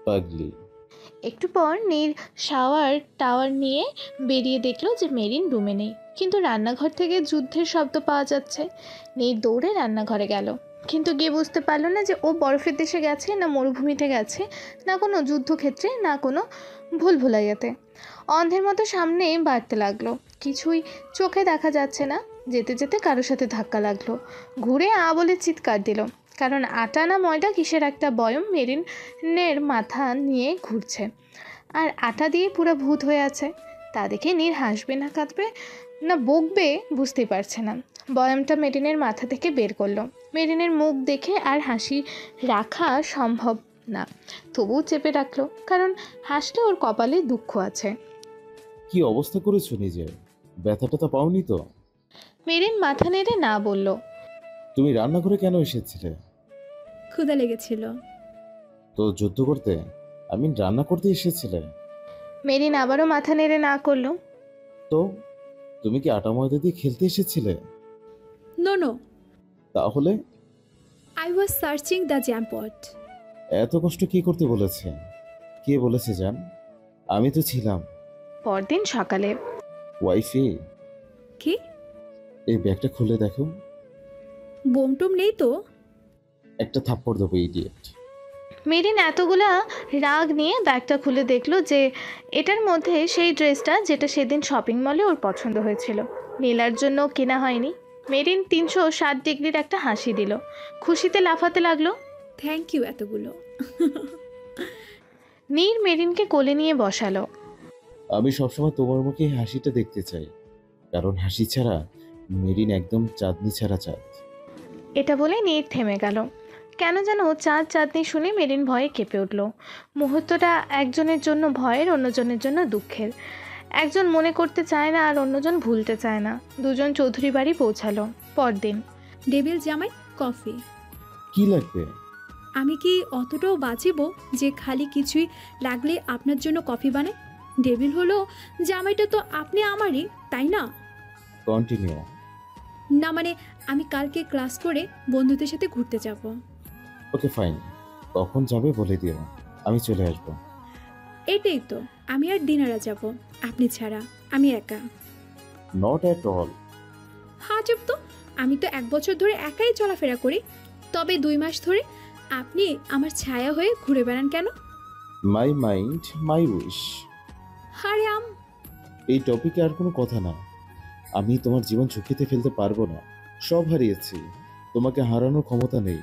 পাগলি। একটু পর নীর শাওয়ার টাওয়ার নিয়ে বেরিয়ে দেখলো যে মেরিন রুমে নেই, কিন্তু রান্নাঘর থেকে যুদ্ধের শব্দ পাওয়া যাচ্ছে। নীর দৌড়ে রান্নাঘরে গেল, কিন্তু গিয়ে বুঝতে পারলো না যে ও বরফের দেশে গেছে, না মরুভূমিতে গেছে, না কোনো যুদ্ধক্ষেত্রে, না কোনো ভুলভুলাইয়াতে। অন্ধের মতো সামনে বাড়তে লাগলো, কিছুই চোখে দেখা যাচ্ছে না। যেতে যেতে কারোর সাথে ধাক্কা লাগলো, ঘুরে বলে চিৎকার দিল, কারণ আটা না ময়দা কিসের একটা বয়ম মেরিনের মাথা নিয়ে ঘুরছে আর আটা দিয়ে পুরো ভূত হয়ে আছে। তা দেখে নীর হাসবে না কাঁদবে না বকবে বুঝতেই পারছে না। বয়মটা মেরিনের মাথা থেকে বের করলো। মেরিনের মুখ দেখে আর হাসি রাখা সম্ভব না, তবুও চেপে রাখলো, কারণ হাসলে ওর কপালে দুঃখ আছে। কি অবস্থা করেছো নিজের? ব্যথাটা তো পাওনি তো? মেরিন মাথা নেড়ে না বলল। তুমি রান্নাঘরে কেন এসেছিলে? ক্ষুধা লেগেছিল। তো যুদ্ধ করতে, আমি রান্না করতে এসেছিলে? মেরিন আবারও মাথা নেড়ে না করলো। তো তুমি কি আটা ময়দা দিয়ে খেলতে এসেছিলে? নো নো, তাহলে আই ওয়াজ সার্চিং দ্য জ্যাম্পট। এত কষ্ট কি করতে বলেছে? কে বলেছে জান? আমি তো ছিলাম। পরদিন সকালে। ওয়াইফি, কি? এই ব্যাগটা খুলে দেখো। বোমটোম নেই তো? একটা থাপ্পড় দেবো ইডিয়েট। মেরিন এতগুলা রাগ নিয়ে ব্যাগটা খুলে দেখলো যে এটার মধ্যে সেই ড্রেসটা যেটা সেদিন শপিং মলে ওর পছন্দ হয়েছিল, নীলার জন্য কেনা হয়নি। মেরিন 360 ডিগ্রির একটা হাসি দিল, খুশিতে লাফাতে লাগলো। থ্যাংক ইউ এতগুলো। নীর মেরিনকে কোলে নিয়ে বসালো। আমি সবসময় তোমার মুখে এই হাসিটা দেখতে চাই, কারণ হাসি ছাড়া মেরিন একদম চাঁদনি ছাড়া চাঁদ। এটা বলে নীর থেমে গেল। কেন যেন চাঁদ চাঁদনি শুনে মেরিন ভয়ে কেঁপে উঠল। মুহূর্তটা একজনের জন্য ভয়ের, অন্যজনের জন্য দুঃখের। একজন মনে করতে চায় না আর অন্যজন ভুলতে চায় না। দুজন চৌধুরী বাড়ি পৌঁছালো। পরদিন ডেভিল জামাই কফি। কি লাগবে? আমি কি অতটাও বাঁচিব যে খালি কিছুই লাগলে আপনার জন্য কফি বানাই? ডেভিল হলো জামাইটা তো আপনি আমারই, তাই না? কন্টিনিউ। না মানে আমি কালকে ক্লাস করে বন্ধুদের সাথে ঘুরতে যাব। ওকে ফাইন, কখন যাবে বলে দিও, আমি চলে আসবো। এটাই তো, আমি আর ডিনারে যাব আপনি ছাড়া, আমি একা। Not at all. হ্যাঁ চুপ তো, আমি তো 1 বছর ধরে একাই চলাফেরা করি, তবে 2 মাস ধরে আপনি আমার ছায়া হয়ে ঘুরে বেড়ান কেন? My mind my wish. আরে এই টপিকে আর কোনো কথা না। আমি তোমার জীবন ঝুঁকিতে ফেলতে পারবো না। সব হারিয়েছি, তোমাকে হারানোর ক্ষমতা নেই।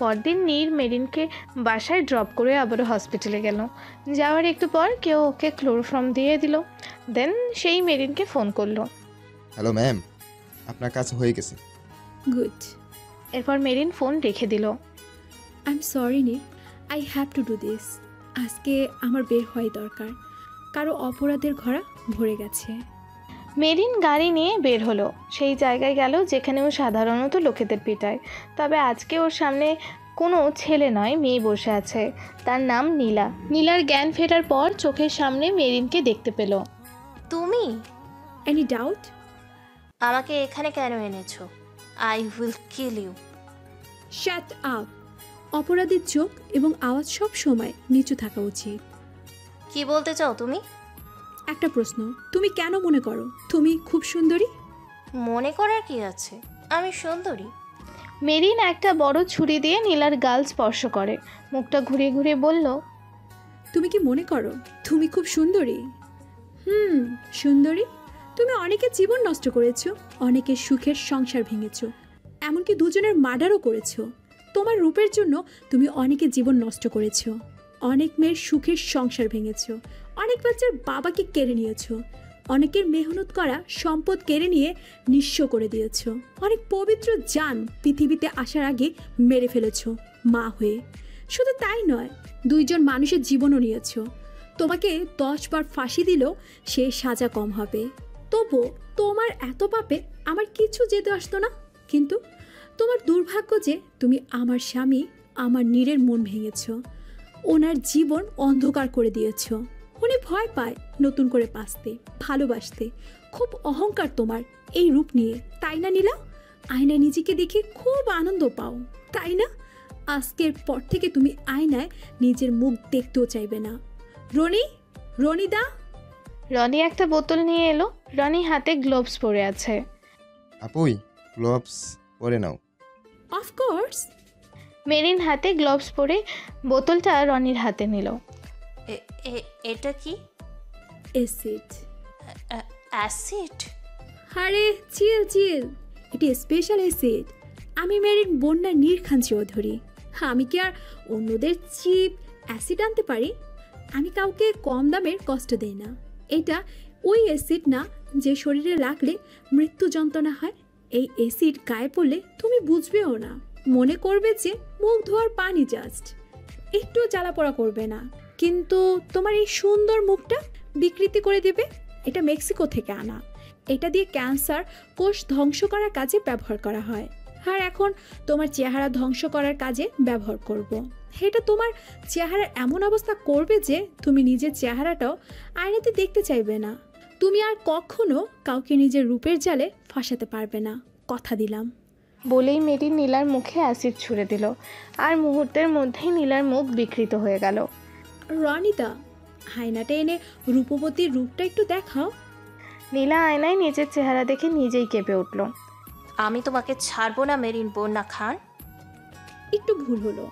পরদিন নীর মেরিনকে বাসায় ড্রপ করে আবারও হসপিটালে গেল। যাওয়ার একটু পর কেউ ওকে ক্লোরোফর্ম দিয়ে দিল। দেন সেই মেরিনকে ফোন করলো। হ্যালো ম্যাম, আপনার কাজ হয়ে গেছে। গুড। এরপর মেরিন ফোন রেখে দিল। I am sorry Neer, I have to do this. আজকে আমার বের হওয়াই দরকার, কারো অপরাধের ঘোড়া ভরে গেছে। মেরিন গাড়ি নিয়ে বের হলো। সেই জায়গায় গেল যেখানে ও সাধারণত লোকেদের পিটায়। তবে আজকে ওর সামনে কোনো ছেলে নয়, মেয়ে বসে আছে। তার নাম নীলা। নীলার জ্ঞান ফেরার পর চোখের সামনে মেরিনকে দেখতে পেল। তুমি এনি ডাউট? আমাকে এখানে কেন এনেছো? I will kill you. Shut up. অপরাধীর চোখ এবং আওয়াজ সব সময় নিচু থাকা উচিত। কি বলতে চাও তুমি? একটা প্রশ্ন, তুমি কেন মনে করো তুমি খুব সুন্দরী? মনে করার কি আছে, আমি সুন্দরী। মেরিন একটা বড় ছুরি দিয়ে নীলার গাল স্পর্শ করে। মুখটা ঘুরিয়ে ঘুরিয়ে বলল, তুমি কি মনে করো তুমি খুব সুন্দরী? সুন্দরী। তুমি অনেকের জীবন নষ্ট করেছো, অনেকের সুখের সংসার ভেঙেছো, এমনকি দুজনের মার্ডারও করেছো। তোমার রূপের জন্য তুমি অনেকের জীবন নষ্ট করেছো, অনেক মেয়ের সুখের সংসার ভেঙেছো, অনেক বাচ্চার বাবাকে কেড়ে নিয়েছো, অনেকের মেহনত করা সম্পদ কেড়ে নিয়ে নিঃস্ব করে দিয়েছো, অনেক পবিত্র জান পৃথিবীতে আসার আগে মেরে ফেলেছো মা হয়ে। শুধু তাই নয়, 2 জন মানুষের জীবনও নিয়েছো। তোমাকে 10 বার ফাঁসি দিলেও সে সাজা কম হবে। তবু তোমার এত পাপে আমার কিছু যেতে আসতো না। কিন্তু তোমার দুর্ভাগ্য যে তুমি আমার স্বামী, আমার নীরের মন ভেঙেছো, ওনার জীবন অন্ধকার করে দিয়েছো। উনি ভয় পায় নতুন করে বাঁচতে, ভালোবাসতে। খুব অহংকার তোমার এই রূপ নিয়ে, তাই না নীলা? আয়নায় নিজেকে দেখে খুব আনন্দ পাও, তাই না? আজকের পর থেকে তুমি আয়নায় নিজের মুখ দেখতেও চাইবে না। রনিদা। রনি একটা বোতল নিয়ে এলো। রনি হাতে গ্লোভস পরে আছে। আপুই, গ্লোভস পরে নাও। অফকোর্স। মেরিন হাতে গ্লোভস পরে বোতলটা রনির হাতে নিল। এটা কি? অ্যাসিড। অ্যাসিড? আরে চিল, এটি স্পেশাল অ্যাসিড। আমি মেরিন বন্যা নীর খান চৌধুরী। আমি কি আর অন্যদের চিপ অ্যাসিড আনতে পারি? আমি কাউকে কম দামের কষ্ট দেই না। এটা ওই অ্যাসিড না যে শরীরে লাগলে মৃত্যু যন্ত্রণা হয়। এই অ্যাসিড গায়ে পড়লে তুমি বুঝবেও না, মনে করবে যে মুখ ধোয়ার পানি জাস্ট, একটু জ্বালাপোড়া করবে না, কিন্তু তোমার এই সুন্দর মুখটা বিকৃতি করে দেবে। এটা মেক্সিকো থেকে আনা। এটা দিয়ে ক্যান্সার কোষ ধ্বংস করার কাজে ব্যবহার করা হয়। আর এখন তোমার চেহারা ধ্বংস করার কাজে ব্যবহার করব। এটা তোমার চেহারার এমন অবস্থা করবে যে তুমি নিজের চেহারাটাও আয়নাতে দেখতে চাইবে না। তুমি আর কখনো কাউকে নিজের রূপের জালে ফাঁসাতে পারবে না, কথা দিলাম। বলেই মেরিন নীলার মুখে অ্যাসিড ছুঁড়ে দিল। আর মুহূর্তের মধ্যেই নীলার মুখ বিকৃত হয়ে গেল। রনিতা, আয়নাটা এনে রূপবতীর রূপটা একটু দেখাও। নীলা আয়নায় নিজের চেহারা দেখে নিজেই কেঁপে উঠল। আমি তোমাকে ছাড়বো না মেরিন বন্যা খান। একটু ভুল হলো।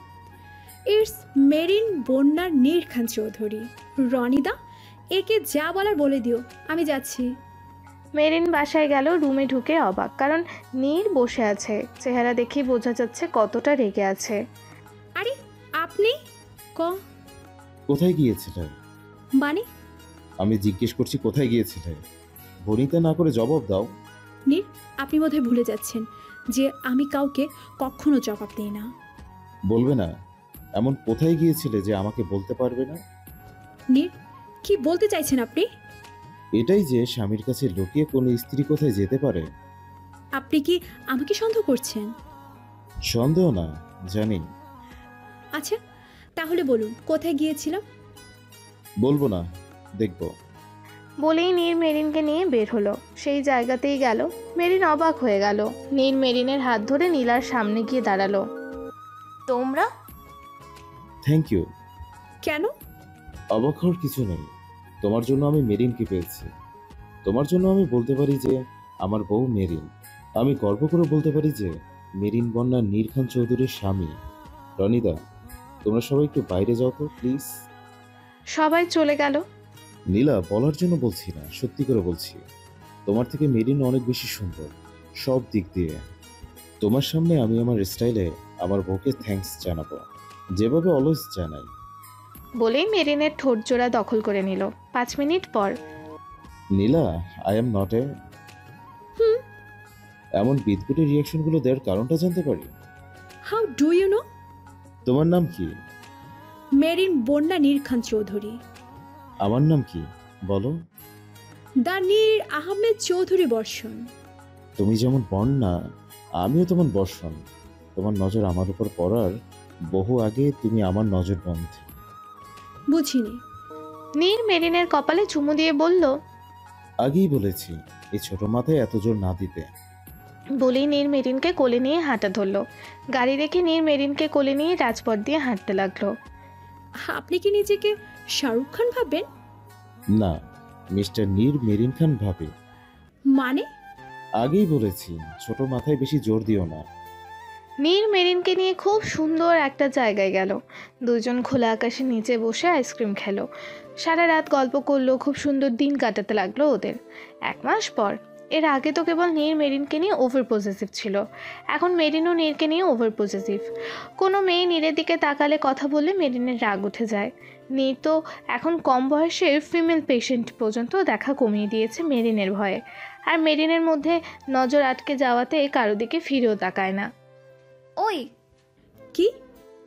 ইটস মেরিন বন্যার নীর খান চৌধুরী। রনিদা, একে যা বলার বলে দিও, আমি যাচ্ছি। মেরিন বাসায় গেল। রুমে ঢুকে অবাক, কারণ নীর বসে আছে। চেহারা দেখেই বোঝা যাচ্ছে কতটা রেগে আছে। আরে আপনি কোথায় গিয়েছিলে? মানে? আমি জিজ্ঞেস করছি কোথায় গিয়েছিলে? ভনিতা না করে জবাব দাও। নীর, আপনি বোধহয় ভুলে যাচ্ছেন যে আমি কাউকে কখনো জবাব দিই না। বলবে না? এমন কোথায় গিয়েছিলে যে আমাকে বলতে পারবে না? নীর, কি বলতে চাইছেন আপনি? এটাই যে স্বামীর কাছে লুকিয়ে কোনো স্ত্রী কোথায় যেতে পারে। আপনি কি আমাকে সন্দেহ করছেন? সন্দেহ না, জানি। আচ্ছা, তাহলে বলুন কোথায় গিয়েছিলাম। বলবো না, দেখবো। বলেই নীর মেরিনকে নিয়ে বের হলো। সেই জায়গাতেই গেল। মেরিন অবাক হয়ে গেল। নীর মেরিনের হাত ধরে নীলার সামনে গিয়ে দাঁড়ালো। তোমরা? Thank you. কেন? অবাক হওয়ার কিছু নেই। তোমার জন্য আমি মেরিনকে পেয়েছি। তোমার জন্য আমি বলতে পারি যে আমার বউ মেরিন। আমি গর্ব করে বলতে পারি যে মেরিন বন্যা নীর খান চৌধুরীর স্বামী। রনিদা, তোমরা সবাই একটু বাইরে যাও তো প্লিজ। সবাই চলে গেল। নীলা, বলার জন্য বলছি না, সত্যি করে বলছি। তোমার থেকে মেরিন অনেক বেশি সুন্দর, সব দিক দিয়ে। তোমার সামনে আমি আমার স্টাইলে আমার বউকে থ্যাঙ্কস জানাবো, যেভাবে অলওয়েজ জানাই। বলেই মেরিনের ঠোঁট জোড়া দখল করে নিল। 5 মিনিট পর। Neela, I am not a. Hmm. এমন বিদকুটে রিয়াকশনগুলো দেওয়ার কারণটা জানতে পারি? How do you know? তোমার নাম কি? মেরিন বন্যা নীর খান চৌধুরী। আমার নাম কি বলো? দা নীর আহমেদ চৌধুরী বর্ষণ। তুমি যেমন বন্যা, আমিও তেমন বর্ষণ। তোমার নজর আমার উপর পড়ার বহু আগে তুমি আমার নজর বন্ধ। বুঝিনি। নীর মেরিনের কপালে চুমু দিয়ে বলল, আগেই বলেছি এই ছোট মাথায় এত জোর না দিতে। বলেই নীর মেরিনকে কোলে নিয়ে হাঁটা ধরলো। গাড়ি রেখে নীর মেরিনকে কোলে নিয়ে রাজপথ দিয়ে হাঁটতে লাগলো। আপনি কি নিজেকে শাহরুখ খান ভাবেন? না, মিস্টার নীর মেরিন খান ভাবে। মানে? আগেই বলেছি ছোট মাথায় বেশি জোর দিও না। নীর মেরিনকে নিয়ে খুব সুন্দর একটা জায়গায় গেল। দুজন খোলা আকাশের নিচে বসে আইসক্রিম খেলো। সারা রাত গল্প করলো। খুব সুন্দর দিন কাটাতে লাগলো ওদের। 1 মাস পর। এর আগে তো কেবল নীর মেরিনকে নিয়ে ওভার পজেসিভ ছিল, এখন মেরিনও নীরকে নিয়ে ওভার পজেসিভ। কোনো মেয়ে নীরের দিকে তাকালে কথা বললে মেরিনের রাগ উঠে যায়। নীর তো এখন কম বয়সের ফিমেল পেশেন্ট পর্যন্ত দেখা কমিয়ে দিয়েছে মেরিনের ভয়ে। আর মেরিনের মধ্যে নজর আটকে যাওয়াতে কারো দিকে ফিরেও তাকায় না। ওই কি?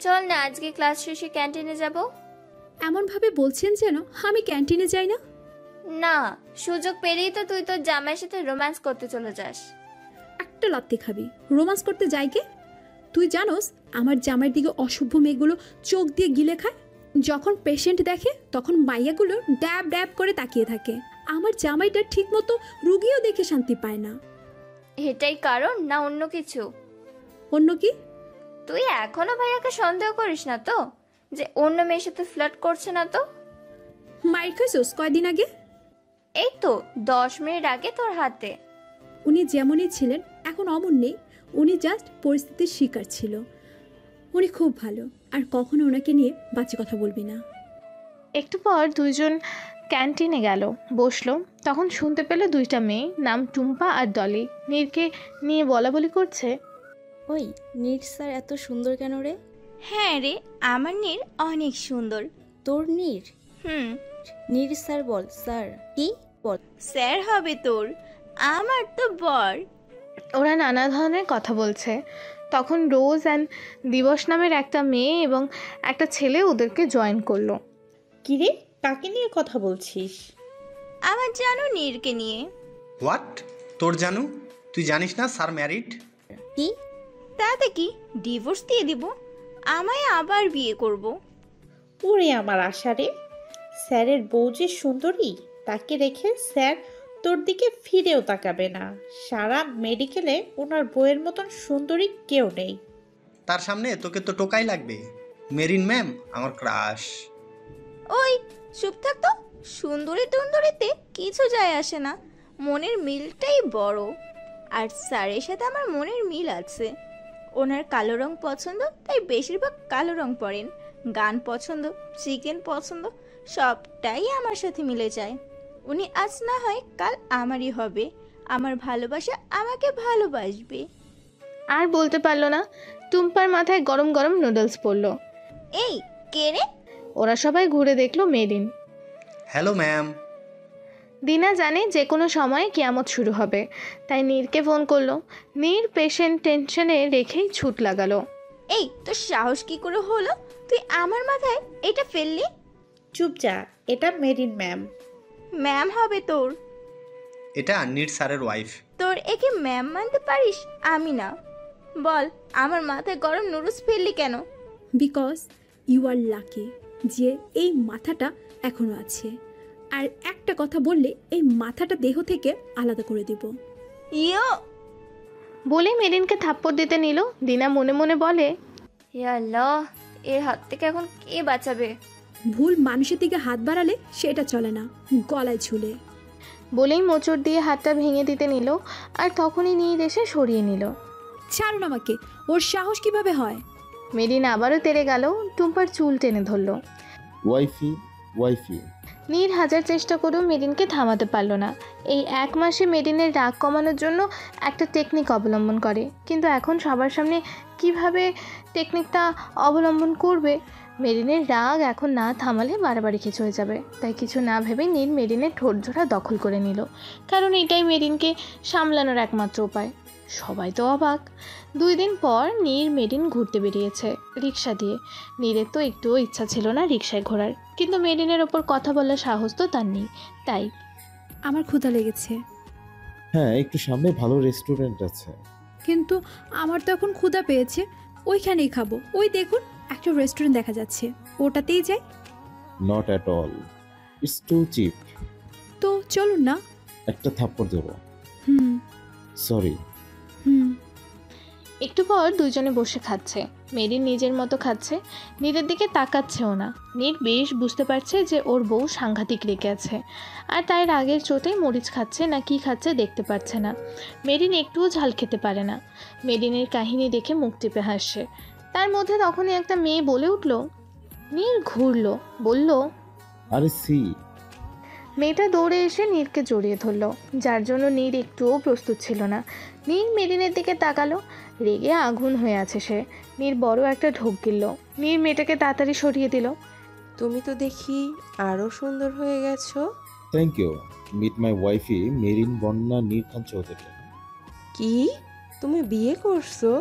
চল না আজকে ক্লাস শেষে ক্যান্টিনে যাব। এমনভাবে বলছেন যেন আমি ক্যান্টিনে যাই না। না, সুযোগ পেলেই তো তুই তোর জামাইয়ের সাথে রোম্যান্স করতে চলে যাস। একটা লাত্তি খাবি, রোমান্স করতে যাই কে? তুই জানোস আমার জামাইয়ের দিকে অসভ্য মেয়েগুলো চোখ দিয়ে গিলে খায়। যখন পেশেন্ট দেখে তখন মাইয়াগুলো ড্যাব ড্যাব করে তাকিয়ে থাকে। আমার জামাইটা ঠিক মতো রুগীও দেখে শান্তি পায় না। এটাই কারণ না অন্য কিছু? অন্য কি? তুই এখনো ভাইয়াকে সন্দেহ করিস না তো যে অন্য মেয়ের সাথে ফ্লার্ট করছে না তো? মাইর খাইছোস কয়দিন আগে? এই তো 10 মিনিট আগে তোর হাতে। উনি যেমনই ছিলেন এখন অমন নেই। উনি জাস্ট পরিস্থিতির শিকার ছিল। উনি খুব ভালো, আর কখনো ওনাকে নিয়ে বাজে কথা বলবি না। একটু পর দুইজন ক্যান্টিনে গেল, বসলো। তখন শুনতে পেল 2টা মেয়ে, নাম টুম্পা আর ডলি, নীরকে নিয়ে বলা বলি করছে। ওই নীর স্যার এত সুন্দর কেন রে? হ্যাঁ রে, আমার নীর অনেক সুন্দর। তোর নীর? নীর স্যার বল। স্যার কি বল? স্যার হবে তোর, আমার তো বর। ওরা নানা ধরনের কথা বলছে। তখন রোজ অ্যান্ড দিবস নামের একটা মেয়ে এবং একটা ছেলে ওদেরকে জয়েন করলো। কিরে, কাকে নিয়ে কথা বলছিস? আমার জানো নীরকে নিয়ে। হোয়াট? তোর জানু? তুই জানিস না স্যার ম্যারিড? কি? তাতে কি, ডিভোর্স দিয়ে দিব, আমায় আবার বিয়ে করব। ওরে আমার আশারে, স্যারের বউ যে সুন্দরী, তাকে রেখে স্যার তোর দিকে ফিরেও তাকাবে না। সারা মেডিকেলে ওনার বউয়ের মতন সুন্দরী কেউ নেই। তার সামনে তোকে তো টোকাই লাগবে। মেরিন ম্যাম আমার ক্রাশ। ওই চুপ থাক তো। সুন্দরী টুন্দরীতে কিছু যায় আসে না, মনের মিলটাই বড়। আর স্যারের সাথে আমার মনের মিল আছে। ওনার কালো রং পছন্দ, তাই বেশিরভাগ কালো রং পরেন। গান পছন্দ, চিকেন পছন্দ, সবটাই আমার সাথে মিলে যায়। উনি আজ না হয় কাল আমারই হবে। আমার ভালোবাসা আমাকে ভালোবাসবে। আর বলতে পারলো না। টুম্পার মাথায় গরম গরম নুডলস পড়লো। এই কে রে? ওরা সবাই ঘুরে দেখলো মেরিন। Hello ma'am. দিনা জানে যে কোনো সময় কিয়ামত শুরু হবে, তাই নীরকে ফোন করলো। নীর পেশেন্ট টেনশনে রেখেই ছুট লাগালো। এই তোর সাহস কি করে হলো? তুই আমার মাথায় এটা ফেললি? চুপ যা, এটা মেরিন ম্যাম। ম্যাম হবে তোর? এটা নীর স্যারের ওয়াইফ। তোর একে ম্যাম মানতে পারিস, আমি না। বল আমার মাথায় গরম নুডলস ফেললি কেন? বিকজ ইউ আর লাকি যে এই মাথাটা এখনো আছে, আর একটা কথা বললে এই মাথাটা দেহ থেকে আলাদা করে দেব। ইয়ো বলে মেরিনকে থাপ্পড় দিতে নিল। দিনা মনে মনে বলে, ইয়া আল্লাহ, এর হাত থেকে এখন কে বাঁচাবে? ভুল মানুষের দিকে হাত বাড়ালে সেটা চলে না, গলায় ঝুলে। বলেই মোচড় দিয়ে হাতটা ভেঙে দিতে নিল, আর তখনই নীর এসে সরিয়ে নিল। ছাড়ুন আমাকে, ওর সাহস কিভাবে হয়? মেরিন আবারও তেড়ে গেল, টুম্পার চুল টেনে ধরল। ওয়াইফি ওয়াইফি। নীর হাজার চেষ্টা করেও মেরিনকে থামাতে পারল না। এই 1 মাসে মেরিনের রাগ কমানোর জন্য একটা টেকনিক অবলম্বন করে, কিন্তু এখন সবার সামনে কিভাবে টেকনিকটা অবলম্বন করবে? মেরিনের রাগ এখন না থামালে বাড়াবাড়ি কিছু হয়ে যাবে। তাই কিছু না ভেবে নীর মেরিনের ঠোঁট জোড়া দখল করে নিল, কারণ এটাই মেরিনকে সামলানোর একমাত্র উপায়। সবাই তো অবাক। 2 দিন পর নীর মেরিন ঘুরতে বেরিয়েছে রিক্সা দিয়ে। নীরের তো একটুও ইচ্ছা ছিল না রিক্সায় ঘোরার, কিন্তু মেরিনের ওপর কথা বলার সাহস তো তার নেই। তাই আমার ক্ষুধা লেগেছে। হ্যাঁ, একটু সামনে ভালো রেস্টুরেন্ট আছে। কিন্তু আমার তো এখন ক্ষুধা পেয়েছে, ওইখানেই খাবো। ওই দেখুন একটা রেস্টুরেন্ট দেখা যাচ্ছে, ওটাতেই যাই। Not at all, it's too cheap. তো চলুন না। একটা থাপ্পড় দেবো। Hmm sorry. হুম। একটু পর দুজনে বসে খাচ্ছে। মেরিন নিজের মতো খাচ্ছে, নীরের দিকে তাকাচ্ছেও না। নীর বেশ বুঝতে পারছে যে ওর বউ সাংঘাতিক রেগে আছে, আর তাই রাগের চোটে মরিচ খাচ্ছে না কি খাচ্ছে দেখতে পাচ্ছে না। মেরিন একটুও ঝাল খেতে পারে না। মেরিনের কাহিনী দেখে মুখ টিপে হাসছে। তার মধ্যে তখনই একটা মেয়ে বলে উঠল। নীর ঘুরলো, বলল, আরে সি। মেয়েটা দৌড়ে এসে নীরকে জড়িয়ে ধরল, যার জন্য নীর একটুও প্রস্তুত ছিল না। নীর মেরিনের দিকে তাকালো, রেগে আগুন হয়ে আছে সে। নীর বড় একটা ঢোক গিলল। নীর মেয়েটাকে তাড়াতাড়ি সরিয়ে দিল। তুমি তো দেখি আরো সুন্দর হয়ে গেছো। Thank you. Meet my wifey Merin Bonna Nir Khan Chowdhury. কি, তুমি বিয়ে করছো?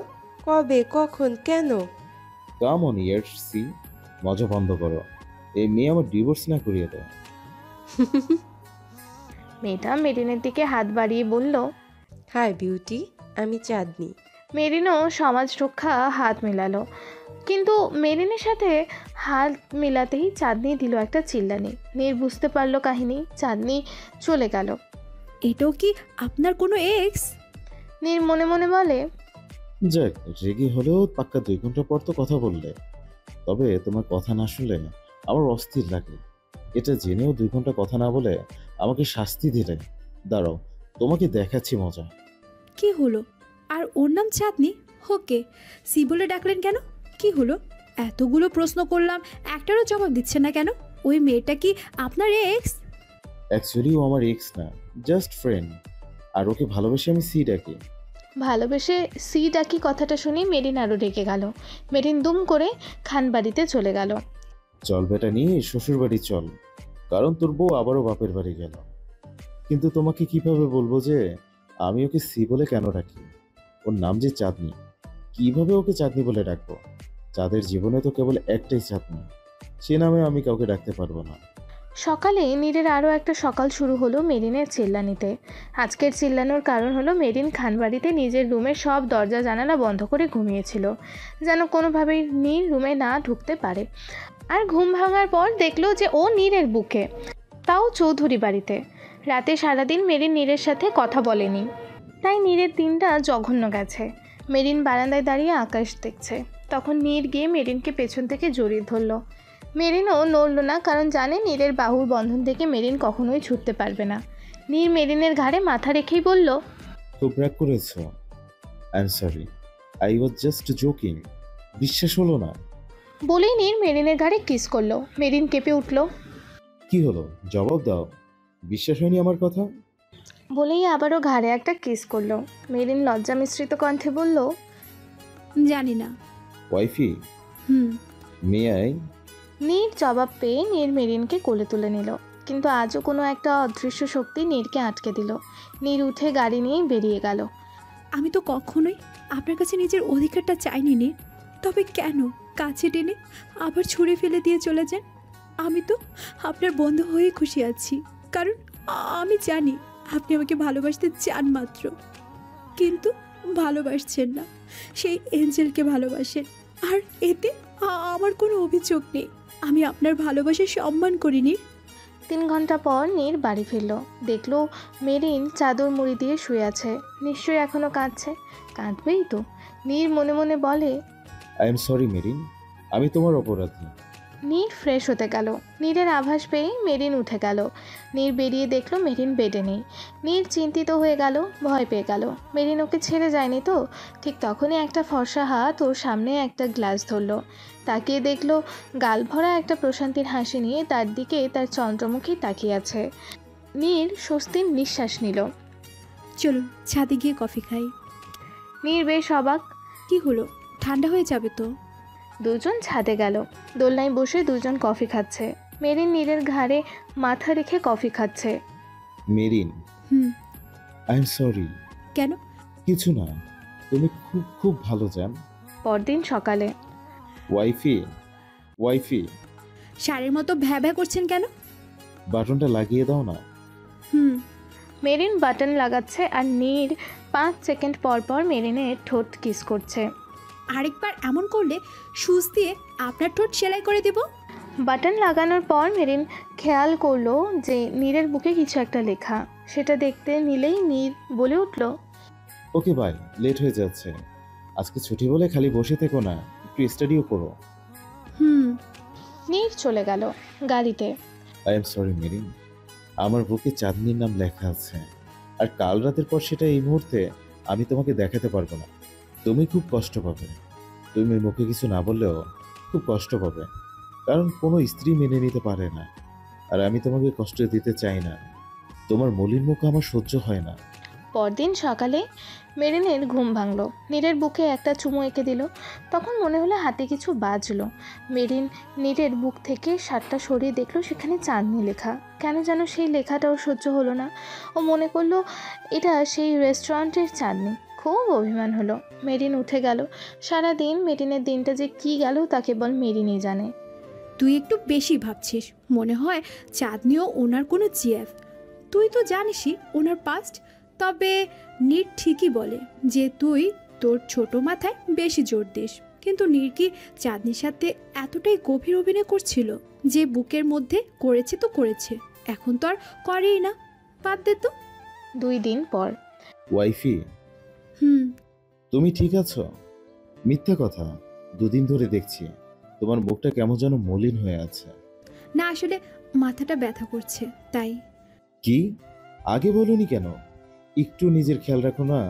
কবে, কখন, কেন? কাম অন ইয়ার্স সি। মজা বন্ধ করো। এই মেয়ে আমার ডিভোর্স না করিয়ে দেয়। মেয়েটা মেরিনের দিকে হাত বাড়িয়ে বলল, হাই বিউটি, আমি চাঁদনি। মেরিনও সমাজ রক্ষা হাত মেলালো, কিন্তু মেরিনের সাথে হাত মেলাতেই চাঁদনি দিল একটা চিল্লানি। নীর বুঝতে পারলো কাহিনী। চাঁদনি চলে গেল। এটাও কি আপনার কোনো এক্স? নীর মনে মনে বলে, যাক, রেগে হলেও পাক্কা 2 ঘন্টা পর তো কথা বললে। তবে তোমার কথা না শুনলে আমার অস্থির লাগে। এটা জেনেও 2 ঘন্টা কথা না বলে আমাকে শাস্তি দিলে। দাঁড়াও, তোমাকে দেখাচ্ছি মজা। কি হলো? আর ওর নাম চাঁদনি? ওকে সি বলে ডাকলেন কেন? কি হলো? এতগুলো প্রশ্ন করলাম, একটারও জবাব দিচ্ছে না কেন? ওই মেয়েটা কি আপনার এক্স? অ্যাকচুয়ালি ও আমার এক্স না, জাস্ট ফ্রেন্ড। আর ওকে ভালোবেসে আমি সি ডাকি। ভালোবেসে সি ডাকি কথাটা শুনে মেরিন আরও রেগে গেল। মেরিন দুম করে খানবাড়িতে চলে গেল। চল বেটা নিয়ে শ্বশুর বাড়ি চল, কারণ তোর বউ আবারও বাপের বাড়ি গেল। কিন্তু তোমাকে কিভাবে বলবো যে আমি ওকে সি বলে কেন ডাকি? ওর নাম যে চাঁদনি, কিভাবে ওকে চাঁদনি বলে ডাকবো? চাঁদের জীবনে তো কেবল একটাই চাঁদনি, সে নামে আমি কাউকে ডাকতে পারবো না। সকালে নীরের আরও একটা সকাল শুরু হলো মেরিনের চিল্লানিতে। আজকের চিল্লানোর কারণ হলো মেরিন খানবাড়িতে নিজের রুমের সব দরজা জানালা বন্ধ করে ঘুমিয়েছিল, যেন কোনোভাবেই নীর রুমে না ঢুকতে পারে। আর ঘুম ভাঙার পর দেখলো যে ও নীরের বুকে, তাও চৌধুরী বাড়িতে। রাতে সারাদিন মেরিন নীরের সাথে কথা বলেনি, তাই নীরের দিনটা জঘন্য গেছে। মেরিন বারান্দায় দাঁড়িয়ে আকাশ দেখছে। তখন নীর গিয়ে মেরিনকে পেছন থেকে জড়িয়ে ধরল। মেরিনও নড়ল না, কারণ জানে নীরের বাহুর বন্ধন থেকে মেরিন কখনোই ছুটতে পারবে না। নীর মেরিনের ঘাড়ে মাথা রেখেই বলল, খুব রাগ করেছ? I am sorry. I was just joking. বিশ্বাস হলো না? বলেই নীর মেরিনের ঘাড়ে কিস করলো। মেরিন কেঁপে উঠল। কি হলো, জবাব দাও। বিশ্বাস হয়নি আমার কথা? বলেই আবারও ঘাড়ে একটা কিস করলো। মেরিন লজ্জা মিশ্রিত কণ্ঠে বলল, জানি না। ওয়াইফি, হুম। May I? নীর জবাব পেয়ে নীর মেরিনকে কোলে তুলে নিল, কিন্তু আজও কোনো একটা অদৃশ্য শক্তি নীরকে আটকে দিল। নীর উঠে গাড়ি নিয়ে বেরিয়ে গেল। আমি তো কখনোই আপনার কাছে নিজের অধিকারটা চাইনি নে, তবে কেন কাছে টেনে আবার ছুঁড়ে ফেলে দিয়ে চলে যান? আমি তো আপনার বন্ধু হয়ে খুশি আছি, কারণ আমি জানি আপনি আমাকে ভালোবাসতে চান মাত্র, কিন্তু ভালোবাসছেন না, সেই এঞ্জেলকে ভালোবাসেন। আর এতে আমার কোনো অভিযোগ নেই। আমি আপনার ভালোবাসার সম্মান করিনি। 3 ঘন্টা পর নীর বাড়ি ফিরল। দেখলো মেরিন চাদর মুড়ি দিয়ে শুয়ে আছে। নিশ্চয়ই এখনো কাঁদছে। কাঁদবেই তো। নীর মনে মনে বলে, আই এম সরি মেরিন, আমি তোমার অপরাধী। নীর ফ্রেশ হতে গেল। নীরের আভাস পেয়ে মেরিন উঠে গেল। নীর বেরিয়ে দেখলো মেরিন বেডে নেই। নীর চিন্তিত হয়ে গেল, ভয় পেয়ে গেল। মেরিন ওকে ছেড়ে যায়নি তো? ঠিক তখনই একটা ফর্সা হাত ওর সামনে একটা গ্লাস ধরলো। তাকিয়ে দেখলো গাল ভরা একটা প্রশান্তির হাসি নিয়ে তার দিকে তার চন্দ্রমুখী তাকিয়ে আছে। নীর স্বস্তির নিঃশ্বাস নিল। চলুন ছাদে গিয়ে কফি খাই। নীর বেশ অবাক। কি হলো, ঠান্ডা হয়ে যাবে তো? দুজন ছাদে গেল। দোলনায় বসে দুজন কফি খাচ্ছে। মেরিন নীরের ঘাড়ে মাথা রেখে কফি খাচ্ছে। Marine, hmm. I am sorry. কেন? কিছু না, তুমি খুব খুব ভালো জান। পরদিন সকালে, ওয়াইফি, ওয়াইফি, সারের মতো ভ্যা ভ্যা করছেন কেন? বাটনটা লাগিয়ে দাও না। হুম। মেরিন বাটন লাগাচ্ছে আর নীর 5 সেকেন্ড পর পর মেরিনের ঠোঁট কিস করছে। আরেকবার এমন করলে সুচ দিয়ে আপনার ঠোঁট সেলাই করে দেব। বাটন লাগানোর পর মেরিন খেয়াল করলো যে নীরের বুকে কিছু একটা লেখা। সেটা দেখতে নিলেই নীর বলে উঠল, ওকে বাই, লেট হয়ে যাচ্ছে। আজকে ছুটি বলে খালি বসে থেকো না, একটু স্টাডিও করো। হুম। নীর চলে গেল গাড়িতে। আই এম সরি মেরিন, আমার বুকে চাঁদনির নাম লেখা আছে, আর কাল রাতের পর সেটা এই মুহূর্তে আমি তোমাকে দেখাতে পারবো না। তুমি খুব কষ্ট পাবে। তুমি মুখে কিছু না বললেও খুব কষ্ট পাবে, কারণ কোনো স্ত্রী মেনে নিতে পারে না, আর আমি তোমাকে কষ্ট দিতে চাই না। তোমার মলিন মুখ আমার সহ্য হয় না। পরদিন সকালে মেরিনের ঘুম ভাঙল। নীরের বুকে একটা চুমু এঁকে দিল। তখন মনে হলো হাতে কিছু বাজলো। মেরিন নীরের বুক থেকে শার্টটা সরিয়ে দেখলো সেখানে চাঁদনি লেখা। কেন যেন সেই লেখাটাও সহ্য হলো না। ও মনে করলো এটা সেই রেস্টুরেন্টের চাঁদনি। খুব অভিমান হলো। মেরিন উঠে গেল। সারাদিন মেরিনের দিনটা যে কি গেল তা কেবল মেরিনই জানে। তুই একটু বেশি ভাবছিস। মনে হয় চাঁদনিও ওনার কোনো জিএফ। তুই তো জানিসই ওনার পাস্ট। তবে নীর ঠিকই বলে যে তুই তোর ছোট মাথায় বেশি জোর দিস, কিন্তু নীর কি চাঁদনির সাথে এতটাই গভীর অভিনয় করছিল যে বুকের মধ্যে করেছে তো করেছে, এখন তো আর করেই না। বাদ দে তো। 2 দিন পর, ওয়াইফি, হুম। তুমি ঠিক আছো? মিথ্যা কথা, 2 দিন ধরে দেখছি তোমার মুখটা কেমন যেন মলিন হয়ে আছে। না, আসলে মাথাটা ব্যথা করছে তাই। কি? আগে বলনি কেন? একটু নিজের খেয়াল রাখো না।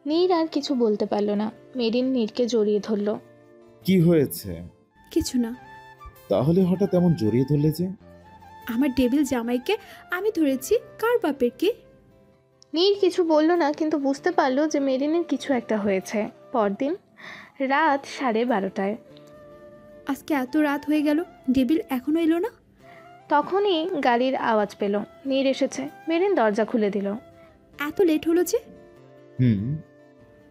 নীর আর কিছু বলতে পারল না। মেরিন নীরকে জড়িয়ে ধরল। কি হয়েছে? কিছু না। তাহলে হঠাৎ এমন জড়িয়ে ধরলে যে? আমার ডেভিল জামাইকে আমি ধরেছি, কার বাপের কি? নীর কিছু বলল না, কিন্তু বুঝতে পারলো যে মেরিনের কিছু একটা হয়েছে। পরদিন রাত 12:30। আজকে এত রাত হয়ে গেল, ডেভিল এখনো এলো না। তখনই গাড়ির আওয়াজ পেল। নীর এসেছে। মেরিন দরজা খুলে দিল। এত লেট হলো যে?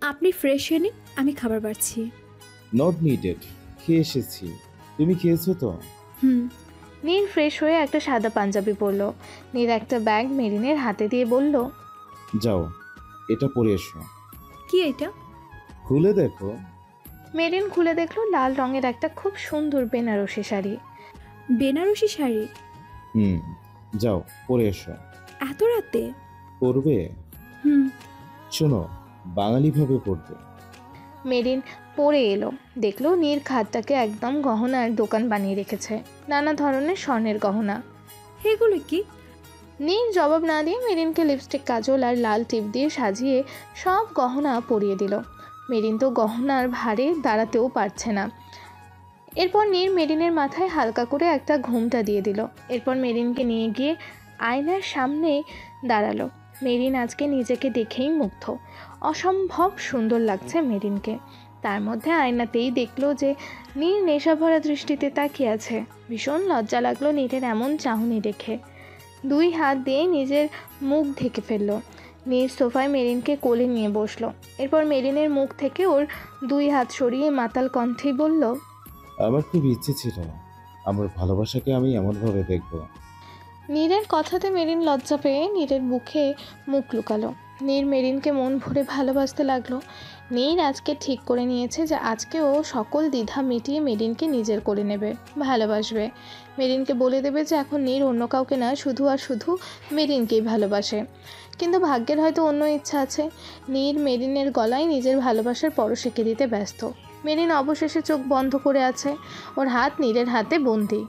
আপনি ফ্রেশ হয়ে নিন, আমি খাবার বাড়ছি। নট নিডেড, খেয়ে এসেছি। তুমি খেয়েছো তো? নীর ফ্রেশ হয়ে একটা সাদা পাঞ্জাবি পরল। নীর একটা ব্যাগ মেরিনের হাতে দিয়ে বলল, যাও, এটা পরে এসো। কি এটা? খুলে দেখো। মেরিন খুলে দেখলো লাল রঙের একটা খুব সুন্দর বেনারসি শাড়ি। বেনারসি শাড়ি? যাও পরে এসো। এত রাতে পরবে? শোনো, বাঙালি ভাবে পরবে। মেরিন পরে এলো। দেখলো নীর খাটটাকে একদম গহনার দোকান বানিয়ে রেখেছে। নানা ধরনের স্বর্ণের গহনা। এগুলো কি? নীর জবাব না দিয়ে মেরিনকে লিপস্টিক, কাজল আর লাল টিপ দিয়ে সাজিয়ে সব গহনা পরিয়ে দিল। মেরিন তো গহনার ভারে দাঁড়াতেও পারছে না। এরপর নীর মেরিনের মাথায় হালকা করে একটা ঘুমটা দিয়ে দিল। এরপর মেরিনকে নিয়ে গিয়ে আয়নার সামনে দাঁড়ালো। মেরিন আজকে নিজেকে দেখেই মুগ্ধ। অসম্ভব সুন্দর লাগছে মেরিনকে। তার মধ্যে আয়নাতেই দেখলো যে নীর নেশাভরা দৃষ্টিতে তাকিয়ে আছে। ভীষণ লজ্জা লাগলো নীরের এমন চাহনি দেখে। 2 হাত দিয়ে নিজের মুখ ঢেকে ফেললো। নীর সোফায় মেরিনকে কোলে নিয়ে বসলো। এরপর মেরিনের মুখ থেকে ওর 2 হাত সরিয়ে মাতাল কণ্ঠেই বলল, আমার খুব ইচ্ছে ছিল আমার ভালোবাসাকে আমি এমনভাবে দেখব। নীরের কথাতে মেরিন লজ্জা পেয়ে নীরের বুকে মুখ লুকালো। নীর মেরিনকে মন ভরে ভালোবাসতে লাগলো। নীর আজকে ঠিক করে নিয়েছে যে আজকে ও সকল দ্বিধা মিটিয়ে মেরিনকে নিজের করে নেবে, ভালোবাসবে। মেরিনকে বলে দেবে যে এখন নীর অন্য কাউকে না, শুধু আর শুধু মেরিনকেই ভালোবাসে। কিন্তু ভাগ্যের হয়তো অন্য ইচ্ছা আছে। নীর মেরিনের গলায় নিজের ভালোবাসার পরশ এঁকে দিতে ব্যস্ত। মেরিন অবশেষে চোখ বন্ধ করে আছে। ওর হাত নীরের হাতে বন্দি।